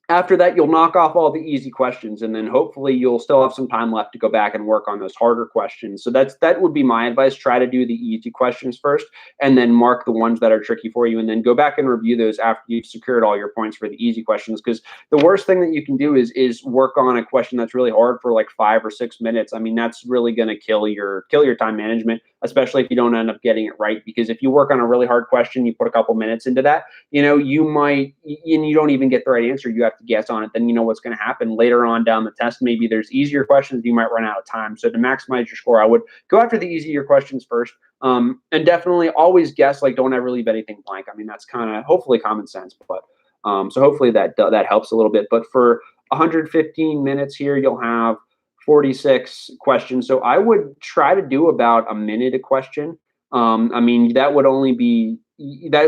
after that, you'll knock off all the easy questions, and then hopefully you'll still have some time left to go back and work on those harder questions. So that would be my advice. Try to do the easy questions first, and then mark the ones that are tricky for you, and then go back and review those after you've secured all your points for the easy questions. Because the worst thing that you can do is work on a question that's really hard for like 5 or 6 minutes. I mean, that's really going to kill your time management, especially if you don't end up getting it right. Because if you work on a really hard question, you put a couple minutes into that, you might, and you don't even get the right answer, you have to guess on it, then you know what's going to happen later on down the test. Maybe there's easier questions, you might run out of time. So to maximize your score, I would go after the easier questions first. And definitely always guess, like don't ever leave anything blank. I mean, that's kind of hopefully common sense, but so hopefully that helps a little bit. But for 115 minutes here, you'll have 46 questions. So I would try to do about a minute a question. I mean, that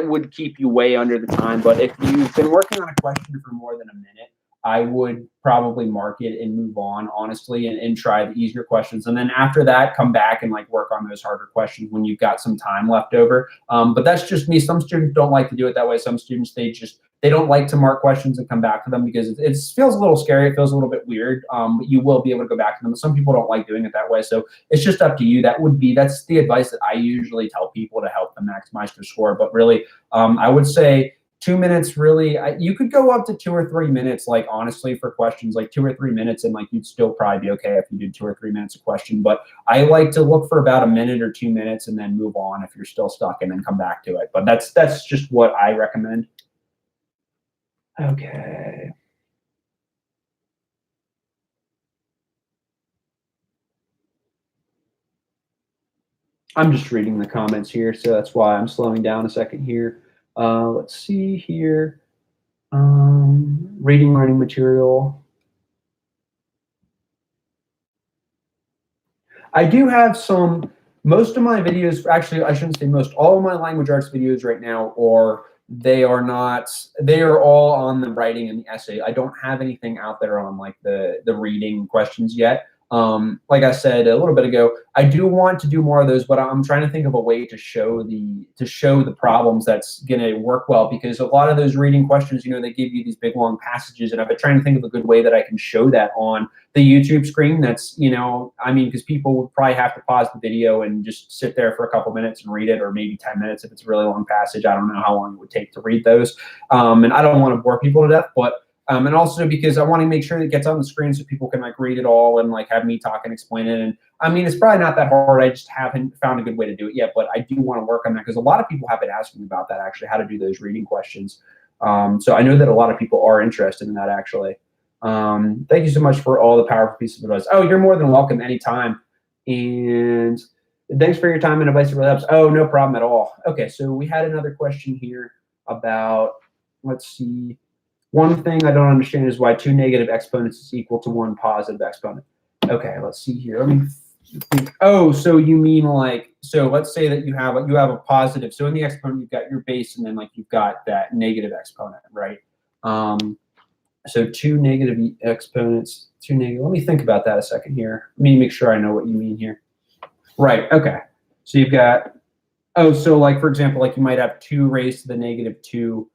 would keep you way under the time. But if you've been working on a question for more than a minute, I would probably mark it and move on, honestly, and try the easier questions. And then after that, come back and like work on those harder questions when you've got some time left over. But that's just me. Some students don't like to do it that way. Some students, they don't like to mark questions and come back to them because it feels a little scary. It feels a little bit weird, but you will be able to go back to them. But some people don't like doing it that way. So it's just up to you. That's the advice that I usually tell people to help them maximize their score. But really, I would say 2 minutes, really, you could go up to 2 or 3 minutes, like honestly, for questions, like 2 or 3 minutes, and like you'd still probably be okay if you did 2 or 3 minutes a question. But I like to look for about a minute or 2 minutes and then move on if you're still stuck and then come back to it. But that's just what I recommend. Okay. I'm just reading the comments here, so that's why I'm slowing down a second here. Let's see here. Reading writing material. I do have most of my videos, actually, I shouldn't say most, all of my language arts videos right now are they are not, they are all on the writing and the essay. I don't have anything out there on like the reading questions yet. Like I said a little bit ago, I do want to do more of those, but I'm trying to think of a way to show the problems that's going to work well, because a lot of those reading questions, you know, they give you these big long passages, and I've been trying to think of a good way that I can show that on the YouTube screen. That's, you know, I mean, because people would probably have to pause the video and just sit there for a couple minutes and read it, or maybe 10 minutes if it's a really long passage. I don't know how long it would take to read those. And I don't want to bore people to death, but and also because I want to make sure it gets on the screen so people can like read it all and like have me talk and explain it. And I mean, it's probably not that hard. I just haven't found a good way to do it yet, but I do want to work on that, because a lot of people have been asking about that, actually, how to do those reading questions. So I know that a lot of people are interested in that, actually. Thank you so much for all the powerful pieces of advice. Oh, you're more than welcome anytime. And thanks for your time and advice. It really helps. Oh, no problem at all. Okay, so we had another question here about, let's see. One thing I don't understand is why 2 negative exponents is equal to 1 positive exponent. Okay, let's see here. Let me think. Oh, so you mean like, so let's say that you have a positive. So in the exponent, you've got your base, and then like you've got that negative exponent, right? So 2 negative exponents, 2 negative. Let me think about that a second here. Let me make sure I know what you mean here. Right, okay. So you've got, oh, so like, for example, like you might have 2 raised to the negative 2,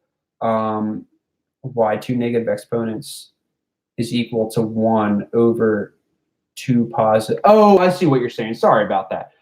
why 2 negative exponents is equal to 1 over 2 positive. Oh, I see what you're saying. Sorry about that.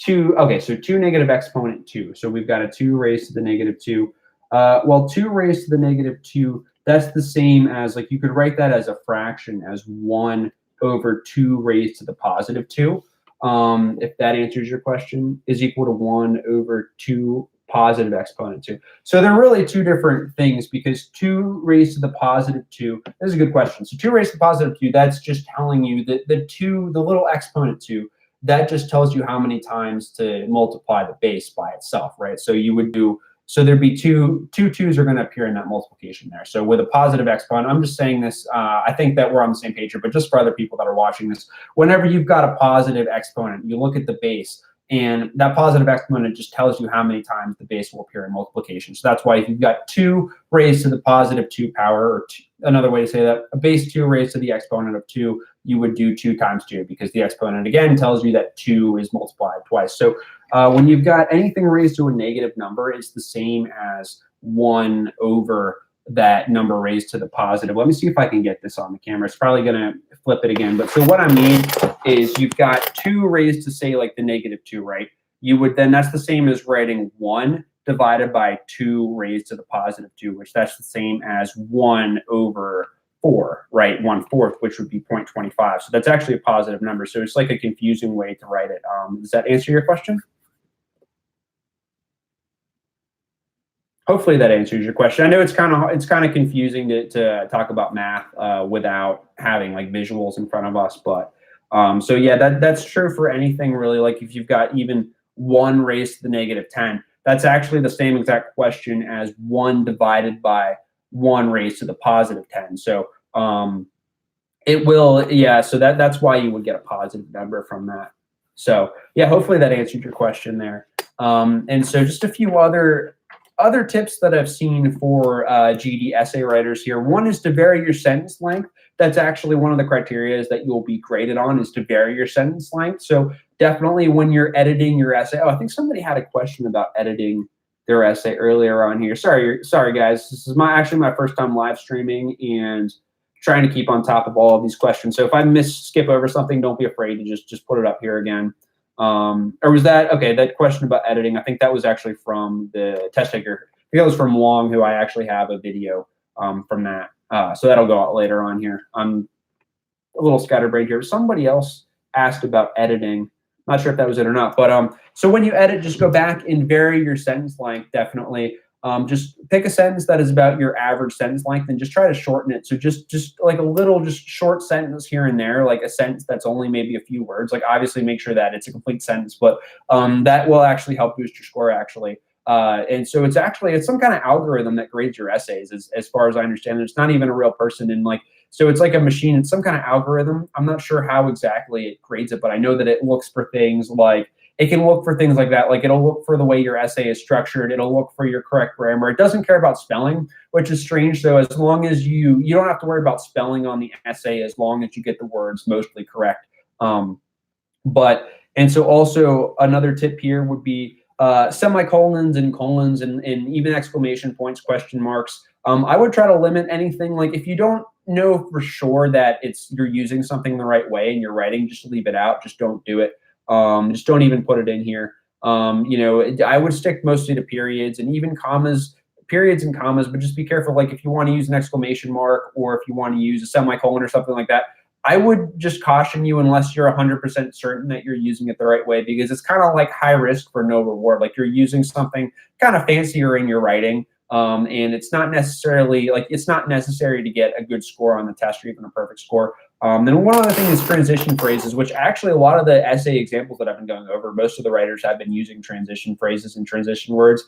Okay, so 2 negative exponent 2. So we've got a 2 raised to the negative 2. Well, 2 raised to the negative 2, that's the same as, like, you could write that as a fraction as 1 over 2 raised to the positive 2. If that answers your question, is equal to 1 over 2 positive exponent 2. So they're really 2 different things, because 2 raised to the positive 2, this is a good question. So 2 raised to the positive 2, that's just telling you that the little exponent 2, that just tells you how many times to multiply the base by itself, right? So you would do, so there'd be two 2's are going to appear in that multiplication there. So with a positive exponent, I'm just saying this, I think that we're on the same page here, but just for other people that are watching this, whenever you've got a positive exponent, you look at the base, and that positive exponent just tells you how many times the base will appear in multiplication. So that's why if you've got 2 raised to the positive 2 power, or another way to say that, a base 2 raised to the exponent of 2, you would do 2 times 2, because the exponent, again, tells you that 2 is multiplied twice. So when you've got anything raised to a negative number, it's the same as 1 over that number raised to the positive. Let me see if I can get this on the camera. It's probably going to flip it again. But so what I mean is you've got 2 raised to, say, like the negative 2, right? You would then, that's the same as writing 1 divided by 2 raised to the positive 2, which that's the same as 1 over 4, right? 1/4, which would be 0.25. So that's actually a positive number. So it's like a confusing way to write it. Does that answer your question? Hopefully that answers your question. I know it's kind of confusing to talk about math without having like visuals in front of us, but so yeah, that's true for anything really. Like if you've got even 1 raised to the negative 10, that's actually the same exact question as 1 divided by 1 raised to the positive 10. So it will, yeah. So that's why you would get a positive number from that. So yeah, hopefully that answered your question there. And so just a few other tips that I've seen for GED essay writers here. One is to vary your sentence length. That's actually one of the criteria that you'll be graded on, is to vary your sentence length. So definitely when you're editing your essay, oh, I think somebody had a question about editing their essay earlier on here. Sorry guys. This is actually my first time live streaming and trying to keep on top of all of these questions. So if I skip over something, don't be afraid to just put it up here again. Or was that, okay, that question about editing, I think that was actually from the test taker. I think that was from Long, who I actually have a video from that. So that'll go out later on here. I'm a little scatterbrained here. Somebody else asked about editing. Not sure if that was it or not. But so when you edit, just go back and vary your sentence length, definitely. Just pick a sentence that is about your average sentence length and just try to shorten it. So just like a little, just short sentence here and there, like a sentence that's only maybe a few words. Like obviously make sure that it's a complete sentence, but that will actually help boost your score actually. And so it's some kind of algorithm that grades your essays, as far as I understand it. It's not even a real person, and like, so it's like a machine. It's some kind of algorithm. I'm not sure how exactly it grades it, but I know that it looks for things like it can look for things like that. Like it'll look for the way your essay is structured. It'll look for your correct grammar. It doesn't care about spelling, which is strange though. As long as you don't have to worry about spelling on the essay, as long as you get the words mostly correct. And so also another tip here would be semicolons and colons and even exclamation points, question marks. I would try to limit anything. Like if you don't know for sure that you're using something the right way in your writing, just leave it out. Just don't do it. Just don't even put it in here. I would stick mostly to periods and even commas, periods and commas, but just be careful. Like if you want to use an exclamation mark or if you want to use a semicolon or something like that, I would just caution you unless you're 100% certain that you're using it the right way, because it's kind of like high risk for no reward. Like you're using something kind of fancier in your writing, and it's not necessarily it's not necessary to get a good score on the test or even a perfect score. Then one other thing is transition phrases, which actually a lot of the essay examples that I've been going over, most of the writers have been using transition phrases and transition words.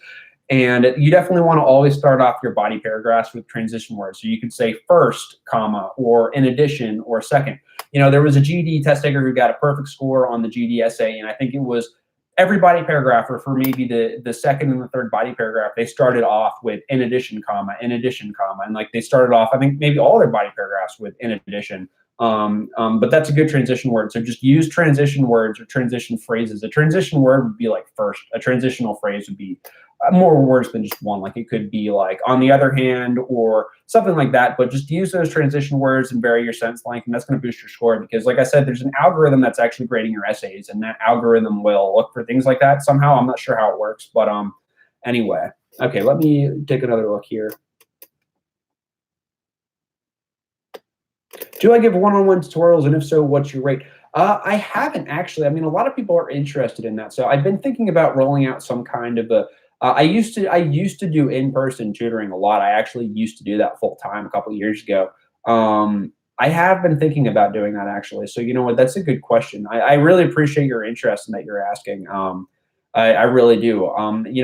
And you definitely want to always start off your body paragraphs with transition words. So you could say first, comma, or in addition, or second. There was a GED test taker who got a perfect score on the GED essay, and I think it was every body paragraph, or for maybe the second and the third body paragraph, they started off with in addition, comma, and like they started off, I think maybe all their body paragraphs with in addition. But that's a good transition word. So just use transition words or transition phrases. A transition word would be like first. A transitional phrase would be more words than just one. Like it could be like on the other hand or something like that. But just use those transition words and vary your sentence length, and that's going to boost your score. Because like I said, there's an algorithm that's actually grading your essays, and that algorithm will look for things like that somehow. I'm not sure how it works, but anyway. Okay, let me take another look here. Do I give one-on-one tutorials, and if so, what's your rate? I haven't actually. I mean, a lot of people are interested in that, so I've been thinking about rolling out some kind of a. I used to do in-person tutoring a lot. I actually used to do that full time a couple of years ago. I have been thinking about doing that actually. So you know what? That's a good question. I really appreciate your interest in that you're asking. I really do.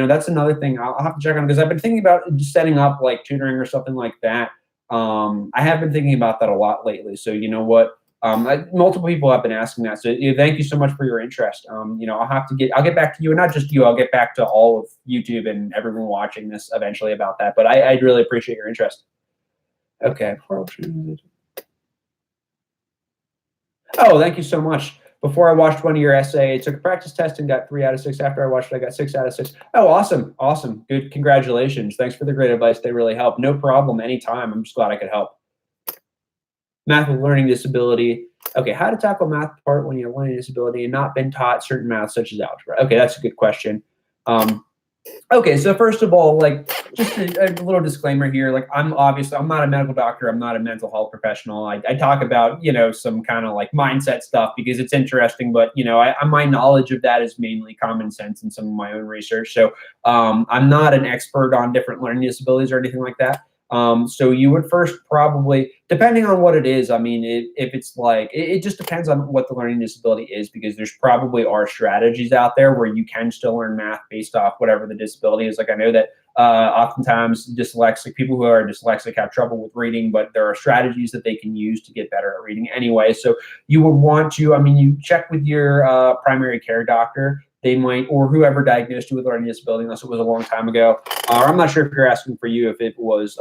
That's another thing I'll have to check on, because I've been thinking about setting up like tutoring or something like that. I have been thinking about that a lot lately. So you know what? Multiple people have been asking that. So thank you so much for your interest. I'll get back to you, and not just you. I'll get back to all of YouTube and everyone watching this eventually about that. But I really appreciate your interest. Okay. Oh, thank you so much. Before I watched one of your essay, I took a practice test and got 3 out of 6. After I watched it, I got 6 out of 6. Oh, awesome. Awesome. Good. Congratulations. Thanks for the great advice. They really help. No problem. Anytime. I'm just glad I could help. Math with learning disability. Okay, how to tackle math part when you have learning disability and not been taught certain math such as algebra. Okay, that's a good question. Okay, so first of all, like just a little disclaimer here. Like I'm not a medical doctor. I'm not a mental health professional. I talk about some kind of like mindset stuff because it's interesting, but my knowledge of that is mainly common sense and some of my own research. So I'm not an expert on different learning disabilities or anything like that. So you would first probably, depending on what it is, I mean, if it's like, it just depends on what the learning disability is, because there's probably are strategies out there where you can still learn math based off whatever the disability is. Like I know that oftentimes people who are dyslexic have trouble with reading, but there are strategies that they can use to get better at reading anyway. So you would want to, you check with your primary care doctor. They might, or whoever diagnosed you with learning disability, unless it was a long time ago. I'm not sure if you're asking for you, if it was,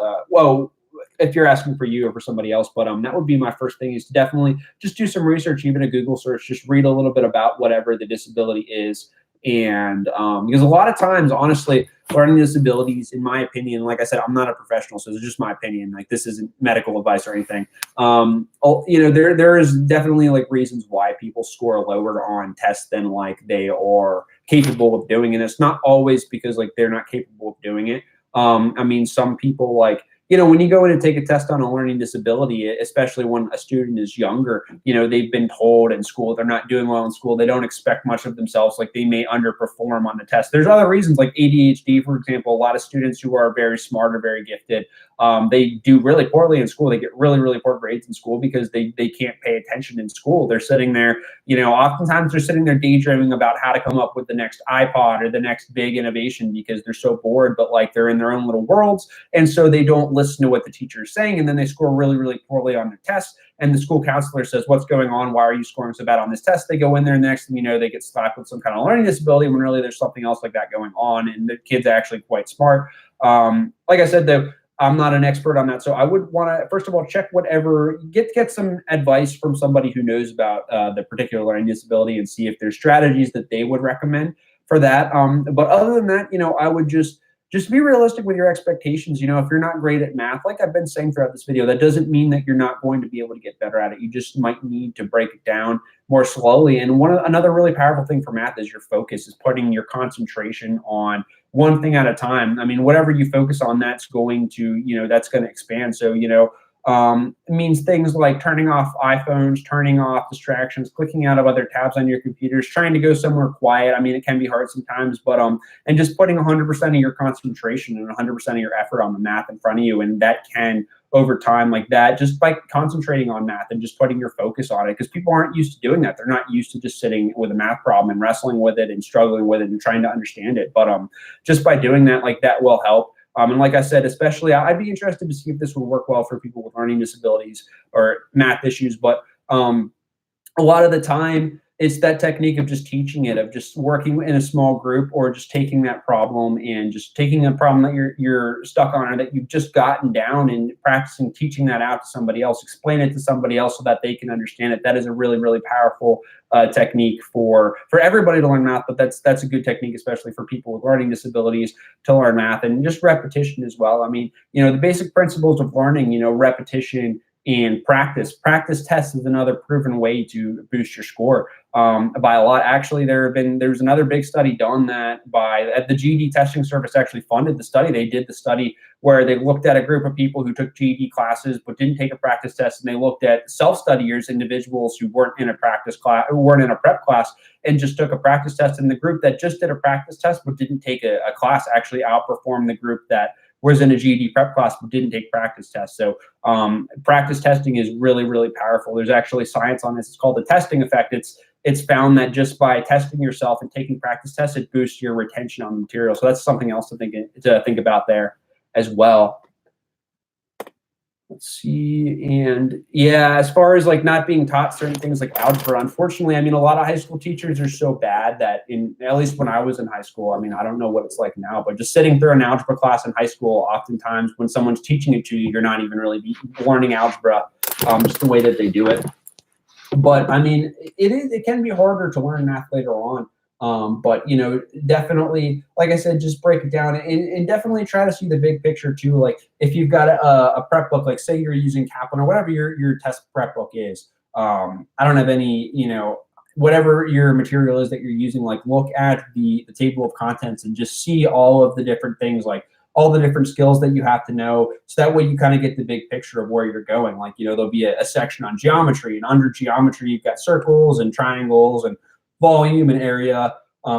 if you're asking for you or for somebody else, but that would be my first thing, is to definitely just do some research, even a Google search, just read a little bit about whatever the disability is. And because a lot of times, honestly, learning disabilities, in my opinion, like I said, I'm not a professional, so it's just my opinion. Like this isn't medical advice or anything. There is definitely like reasons why people score lower on tests than like they are capable of doing, and it's not always because like they're not capable of doing it. Some people like. When you go in and take a test on a learning disability, especially when a student is younger, they've been told in school they're not doing well in school. They don't expect much of themselves. Like they may underperform on the test. There's other reasons like ADHD, for example. A lot of students who are very smart or very gifted, they do really poorly in school. They get really, really poor grades in school because they can't pay attention in school. They're sitting there, oftentimes they're sitting there daydreaming about how to come up with the next iPod or the next big innovation because they're so bored, but like they're in their own little worlds. And so they don't listen to what the teacher is saying. And then they score really, really poorly on their tests. And the school counselor says, "What's going on? Why are you scoring so bad on this test?" They go in there, and the next thing you know, they get slapped with some kind of learning disability when really there's something else like that going on. And the kid's actually quite smart. Like I said, though, I'm not an expert on that. So I would want to, first of all, check get some advice from somebody who knows about the particular learning disability and see if there's strategies that they would recommend for that. But other than that, I would just be realistic with your expectations. If you're not great at math, like I've been saying throughout this video, that doesn't mean that you're not going to be able to get better at it. You just might need to break it down more slowly. And another really powerful thing for math is your focus, is putting your concentration on one thing at a time. I mean, whatever you focus on, that's going to, that's going to expand. So, it means things like turning off iPhones, turning off distractions, clicking out of other tabs on your computers, trying to go somewhere quiet. I mean, it can be hard sometimes, but and just putting 100% of your concentration and 100% of your effort on the math in front of you. And that can, over time, like that, just by concentrating on math and just putting your focus on it, because people aren't used to doing that. They're not used to just sitting with a math problem and wrestling with it and struggling with it and trying to understand it. But just by doing that, like that will help. And like I said, especially, I'd be interested to see if this would work well for people with learning disabilities or math issues. But a lot of the time, it's that technique of just teaching it, of just working in a small group, or just taking that problem and just taking a problem that you're stuck on or that you've just gotten down and practicing teaching that out to somebody else, explain it to somebody else so that they can understand it. That is a really, really powerful technique for everybody to learn math, but that's a good technique, especially for people with learning disabilities, to learn math. And just repetition as well. I mean, the basic principles of learning, repetition and practice. Practice test is another proven way to boost your score by a lot. Actually, there's another big study done that at the GED testing service actually funded the study. They did the study where they looked at a group of people who took GED classes but didn't take a practice test, and they looked at self-studiers, individuals who weren't in a practice class, who weren't in a prep class, and just took a practice test. And the group that just did a practice test but didn't take a class actually outperformed the group that was in a GED prep class but didn't take practice tests. So practice testing is really, really powerful. There's actually science on this. It's called the testing effect. It's found that just by testing yourself and taking practice tests, it boosts your retention on the material. So that's something else to think about there as well. Let's see. And yeah, as far as like not being taught certain things like algebra, unfortunately, I mean, a lot of high school teachers are so bad that at least when I was in high school, I mean, I don't know what it's like now, but just sitting through an algebra class in high school, oftentimes when someone's teaching it to you, you're not even really learning algebra, just the way that they do it. But I mean, it can be harder to learn math later on. But definitely, like I said, just break it down and definitely try to see the big picture too. Like if you've got a prep book, like say you're using Kaplan or whatever your test prep book is. I don't have any, whatever your material is that you're using, like look at the table of contents and just see all of the different things, like all the different skills that you have to know. So that way you kind of get the big picture of where you're going. Like, there'll be a section on geometry, and under geometry, you've got circles and triangles and volume and area,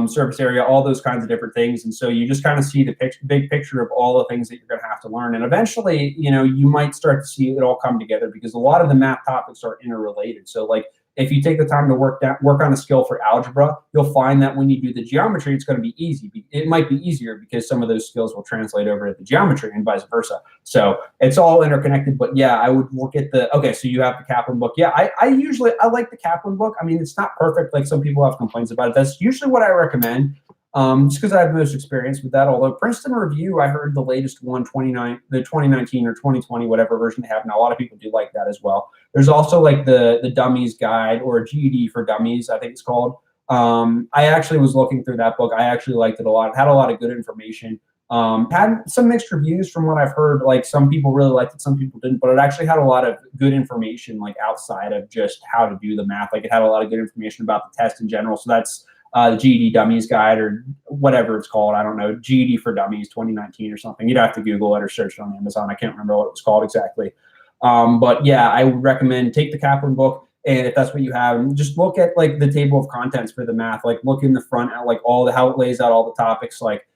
surface area, all those kinds of different things. And so you just kind of see the big picture of all the things that you're going to have to learn. And eventually, you might start to see it all come together, because a lot of the math topics are interrelated. So like if you take the time to work on a skill for algebra, you'll find that when you do the geometry, it's going to be easy. It might be easier because some of those skills will translate over to the geometry and vice versa. So it's all interconnected. But yeah, I would look at okay, so you have the Kaplan book. Yeah, I like the Kaplan book. I mean, it's not perfect. Like some people have complaints about it. That's usually what I recommend. Just because I have the most experience with that. Although Princeton Review, I heard the latest one, the 2019 or 2020, whatever version they have now. A lot of people do like that as well. There's also like the Dummies Guide, or GED for Dummies, I think it's called. I actually was looking through that book. I actually liked it a lot. It had a lot of good information. Had some mixed reviews from what I've heard. Like some people really liked it, some people didn't, but it actually had a lot of good information, like outside of just how to do the math. Like it had a lot of good information about the test in general. So that's the GED Dummies Guide, or whatever it's called. I don't know, GED for Dummies 2019 or something. You'd have to Google it or search it on Amazon. I can't remember what it was called exactly. But yeah, I would recommend take the Kaplan book, and if that's what you have, just look at like the table of contents for the math. Like look in the front at like how it lays out all the topics, like,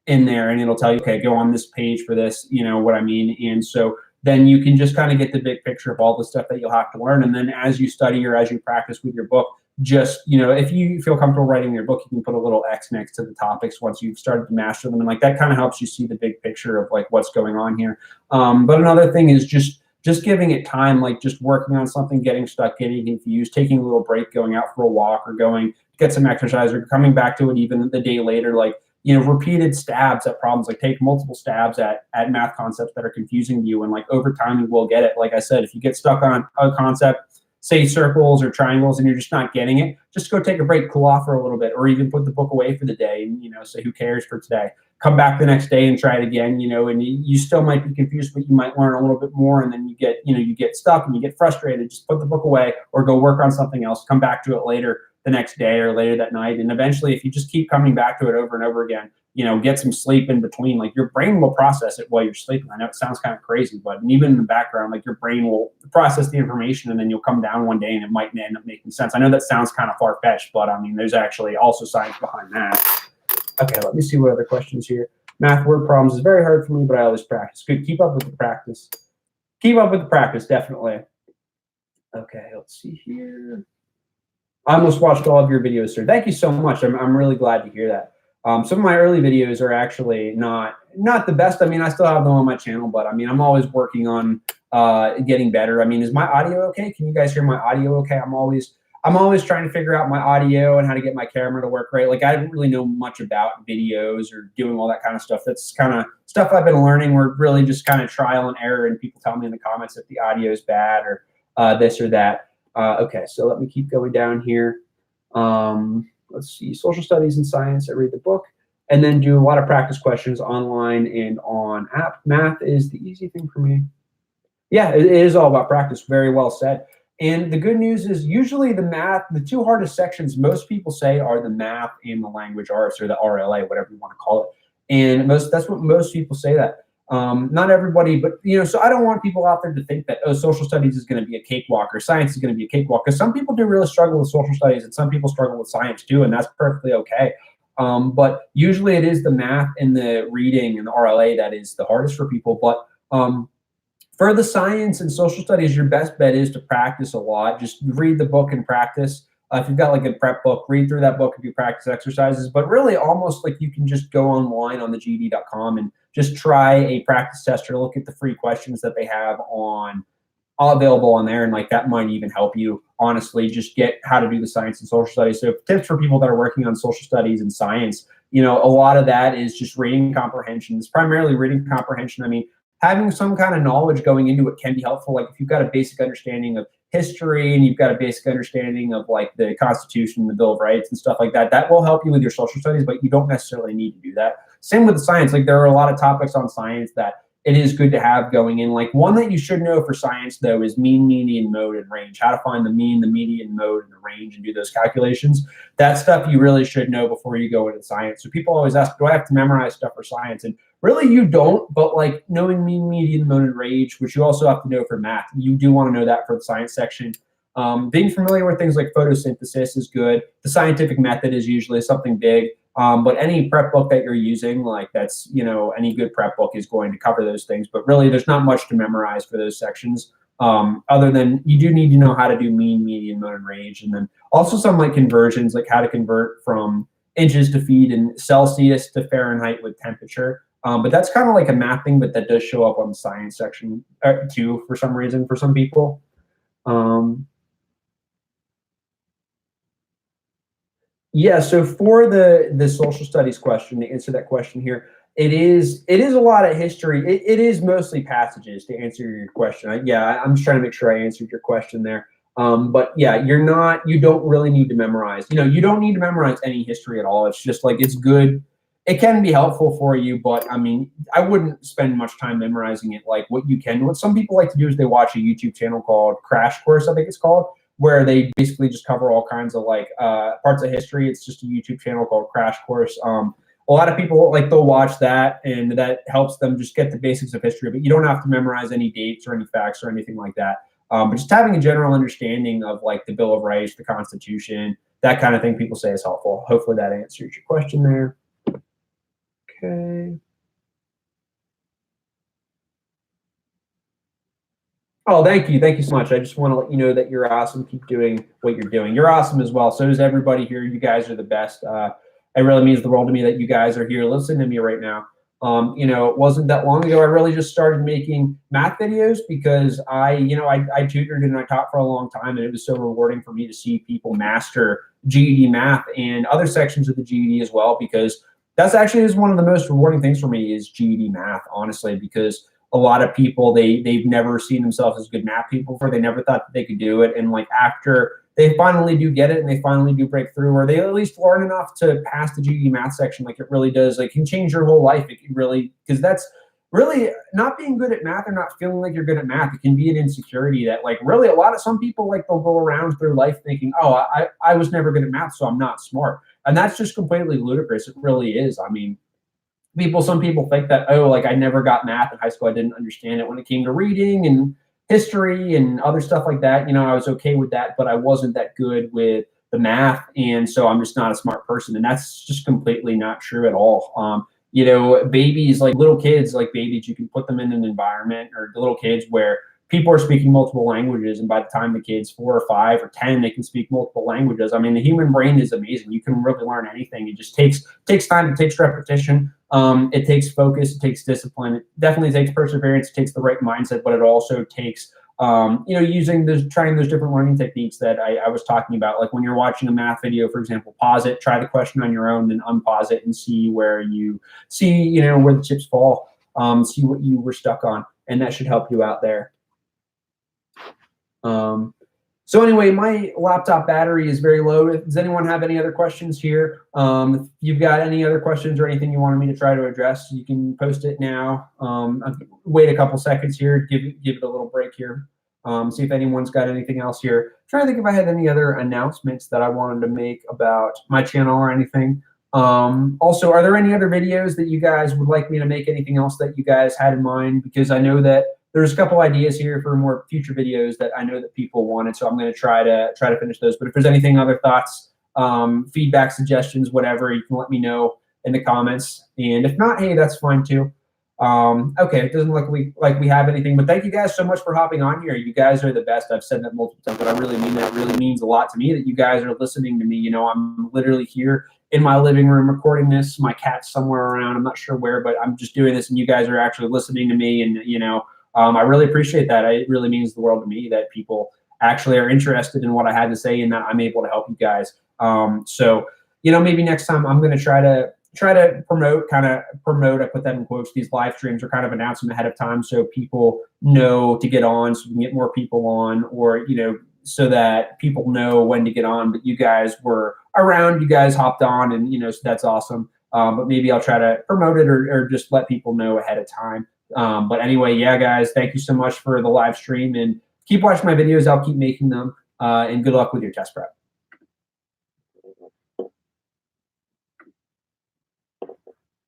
in there, and it'll tell you, okay, go on this page for this, you know what I mean? And so then you can just kind of get the big picture of all the stuff that you'll have to learn. And then as you study or as you practice with your book, just, you know, if you feel comfortable writing your book, you can put a little X next to the topics once you've started to master them. And like that kind of helps you see the big picture of like what's going on here. But another thing is just giving it time, like just working on something, getting stuck, getting confused, taking a little break, going out for a walk or going get some exercise or coming back to it even the day later, like, you know, repeated stabs at problems, like take multiple stabs at math concepts that are confusing to you. And like over time, you will get it. Like I said, if you get stuck on a concept, say circles or triangles, and you're just not getting it, just go take a break, cool off for a little bit, or even put the book away for the day and, you know, say, who cares for today? Come back the next day and try it again, you know, and you still might be confused, but you might learn a little bit more. And then you get, you know, you get stuck and you get frustrated. Just put the book away or go work on something else. Come back to it later the next day or later that night. And eventually, if you just keep coming back to it over and over again, you know, get some sleep in between, like your brain will process it while you're sleeping. I know it sounds kind of crazy, but even in the background, like your brain will process the information and then you'll come down one day and it might end up making sense. I know that sounds kind of far-fetched, but I mean, there's actually also science behind that. Okay, let me see what other questions here. Math word problems is very hard for me, but I always practice. Good, keep up with the practice. Keep up with the practice, definitely. Okay, let's see here. I almost watched all of your videos, sir. Thank you so much. I'm really glad to hear that. Some of my early videos are actually not the best. I mean, I still have them on my channel, but I mean, I'm always working on getting better. I mean, is my audio okay? Can you guys hear my audio okay? I'm always trying to figure out my audio and how to get my camera to work right. Like I don't really know much about videos or doing all that kind of stuff. That's kind of stuff I've been learning. We're really just kind of trial and error, and people tell me in the comments if the audio is bad or this or that. Okay, so let me keep going down here. Let's see, social studies and science, I read the book, and then do a lot of practice questions online and on app. Math is the easy thing for me. Yeah, it is all about practice. Very well said. And the good news is usually the math, the two hardest sections most people say are the math and the language arts, or the RLA, whatever you want to call it. And that's what most people say that. Not everybody, but you know, so I don't want people out there to think that, oh, social studies is going to be a cakewalk or science is going to be a cakewalk, because some people do really struggle with social studies and some people struggle with science too, and that's perfectly okay. But usually it is the math and the reading and the RLA that is the hardest for people. But for the science and social studies, your best bet is to practice a lot. Just read the book and practice. If you've got like a prep book, read through that book and do practice exercises. But really, almost like you can just go online on the GED.com and just try a practice test or look at the free questions that they have on all available on there. And like that might even help you, honestly, just get how to do the science and social studies. So tips for people that are working on social studies and science, you know, a lot of that is just reading comprehension. It's primarily reading comprehension. I mean, having some kind of knowledge going into it can be helpful. Like if you've got a basic understanding of history and you've got a basic understanding of like the Constitution, the Bill of Rights and stuff like that, that will help you with your social studies, but you don't necessarily need to do that. Same with the science. Like there are a lot of topics on science that it is good to have going in. Like one that you should know for science though is mean, median, mode, and range. How to find the mean, the median, mode, and the range and do those calculations. That stuff you really should know before you go into science. So people always ask, do I have to memorize stuff for science? And really you don't, but like knowing mean, median, mode, and range, which you also have to know for math, you do want to know that for the science section. Being familiar with things like photosynthesis is good. The scientific method is usually something big. But any prep book that you're using, like that's, you know, any good prep book is going to cover those things. But really, there's not much to memorize for those sections, other than you do need to know how to do mean, median, mode, and range. And then also some like conversions, like how to convert from inches to feet and Celsius to Fahrenheit with temperature. But that's kind of like a math thing, but that does show up on the science section too, for some reason, for some people. Yeah, so for the social studies question, to answer that question here, it is a lot of history. It is mostly passages to answer your question. I'm just trying to make sure I answered your question there. But yeah, you don't really need to memorize. You know, you don't need to memorize any history at all. It's just like, it's good. It can be helpful for you, but I mean, I wouldn't spend much time memorizing it. Like what some people like to do is they watch a YouTube channel called Crash Course, I think it's called, where they basically just cover all kinds of like parts of history. It's just a YouTube channel called Crash Course. A lot of people like they'll watch that, and that helps them just get the basics of history. But you don't have to memorize any dates or any facts or anything like that. But just having a general understanding of like the Bill of Rights, the Constitution, that kind of thing, people say is helpful. Hopefully that answers your question there. Okay. Oh, thank you. Thank you so much. I just want to let you know that you're awesome. Keep doing what you're doing. You're awesome as well. So is everybody here. You guys are the best. It really means the world to me that you guys are here listening to me right now. It wasn't that long ago. I really just started making math videos because I tutored and I taught for a long time, and it was so rewarding for me to see people master GED math and other sections of the GED as well, because that's actually is one of the most rewarding things for me is GED math, honestly, because a lot of people they've never seen themselves as good math people before. They never thought that they could do it, and like after they finally do get it and they finally do break through, or they at least learn enough to pass the GED math section, like it really does, like can change your whole life. It can really, because that's really not being good at math or not feeling like you're good at math. It can be an insecurity that like really a lot of some people like they'll go around through life thinking, oh, I was never good at math, so I'm not smart, and that's just completely ludicrous. It really is. I mean, some people think that, oh, like I never got math in high school. I didn't understand it when it came to reading and history and other stuff like that. I was okay with that, but I wasn't that good with the math. And so I'm just not a smart person. And that's just completely not true at all. Babies, like little kids, like babies, you can put them in an environment, or the little kids where people are speaking multiple languages, and by the time the kid's 4 or 5 or 10, they can speak multiple languages. I mean, the human brain is amazing. You can really learn anything. It just takes time. It takes repetition. It takes focus. It takes discipline. It definitely takes perseverance. It takes the right mindset, but it also takes trying those different learning techniques that I was talking about. Like when you're watching a math video, for example, pause it, try the question on your own, then unpause it and see where the chips fall, see what you were stuck on, and that should help you out there. So anyway, my laptop battery is very low. Does anyone have any other questions here? If you've got any other questions or anything you wanted me to try to address, you can post it now. I'll wait a couple seconds here, give it a little break here. See if anyone's got anything else here. Trying to think if I had any other announcements that I wanted to make about my channel or anything. Also, are there any other videos that you guys would like me to make? Anything else that you guys had in mind? Because I know that there's a couple ideas here for more future videos that I know that people wanted, so I'm going to try to finish those. But if there's anything, other thoughts, feedback, suggestions, whatever, you can let me know in the comments. And if not, hey, that's fine too. Okay, it doesn't look like we have anything, but thank you guys so much for hopping on here. You guys are the best. I've said that multiple times, but I really mean that. It really means a lot to me that you guys are listening to me. I'm literally here in my living room recording this. My cat's somewhere around. I'm not sure where, but I'm just doing this, and you guys are actually listening to me, and I really appreciate that. It really means the world to me that people actually are interested in what I had to say and that I'm able to help you guys. So maybe next time I'm going to try to promote, I put that in quotes, these live streams, or kind of announce them ahead of time so people know to get on, so we can get more people on, or, so that people know when to get on. But you guys were around, you guys hopped on, and, so that's awesome. But maybe I'll try to promote it or just let people know ahead of time. But anyway, yeah, guys, thank you so much for the live stream, and keep watching my videos. I'll keep making them, and good luck with your test prep.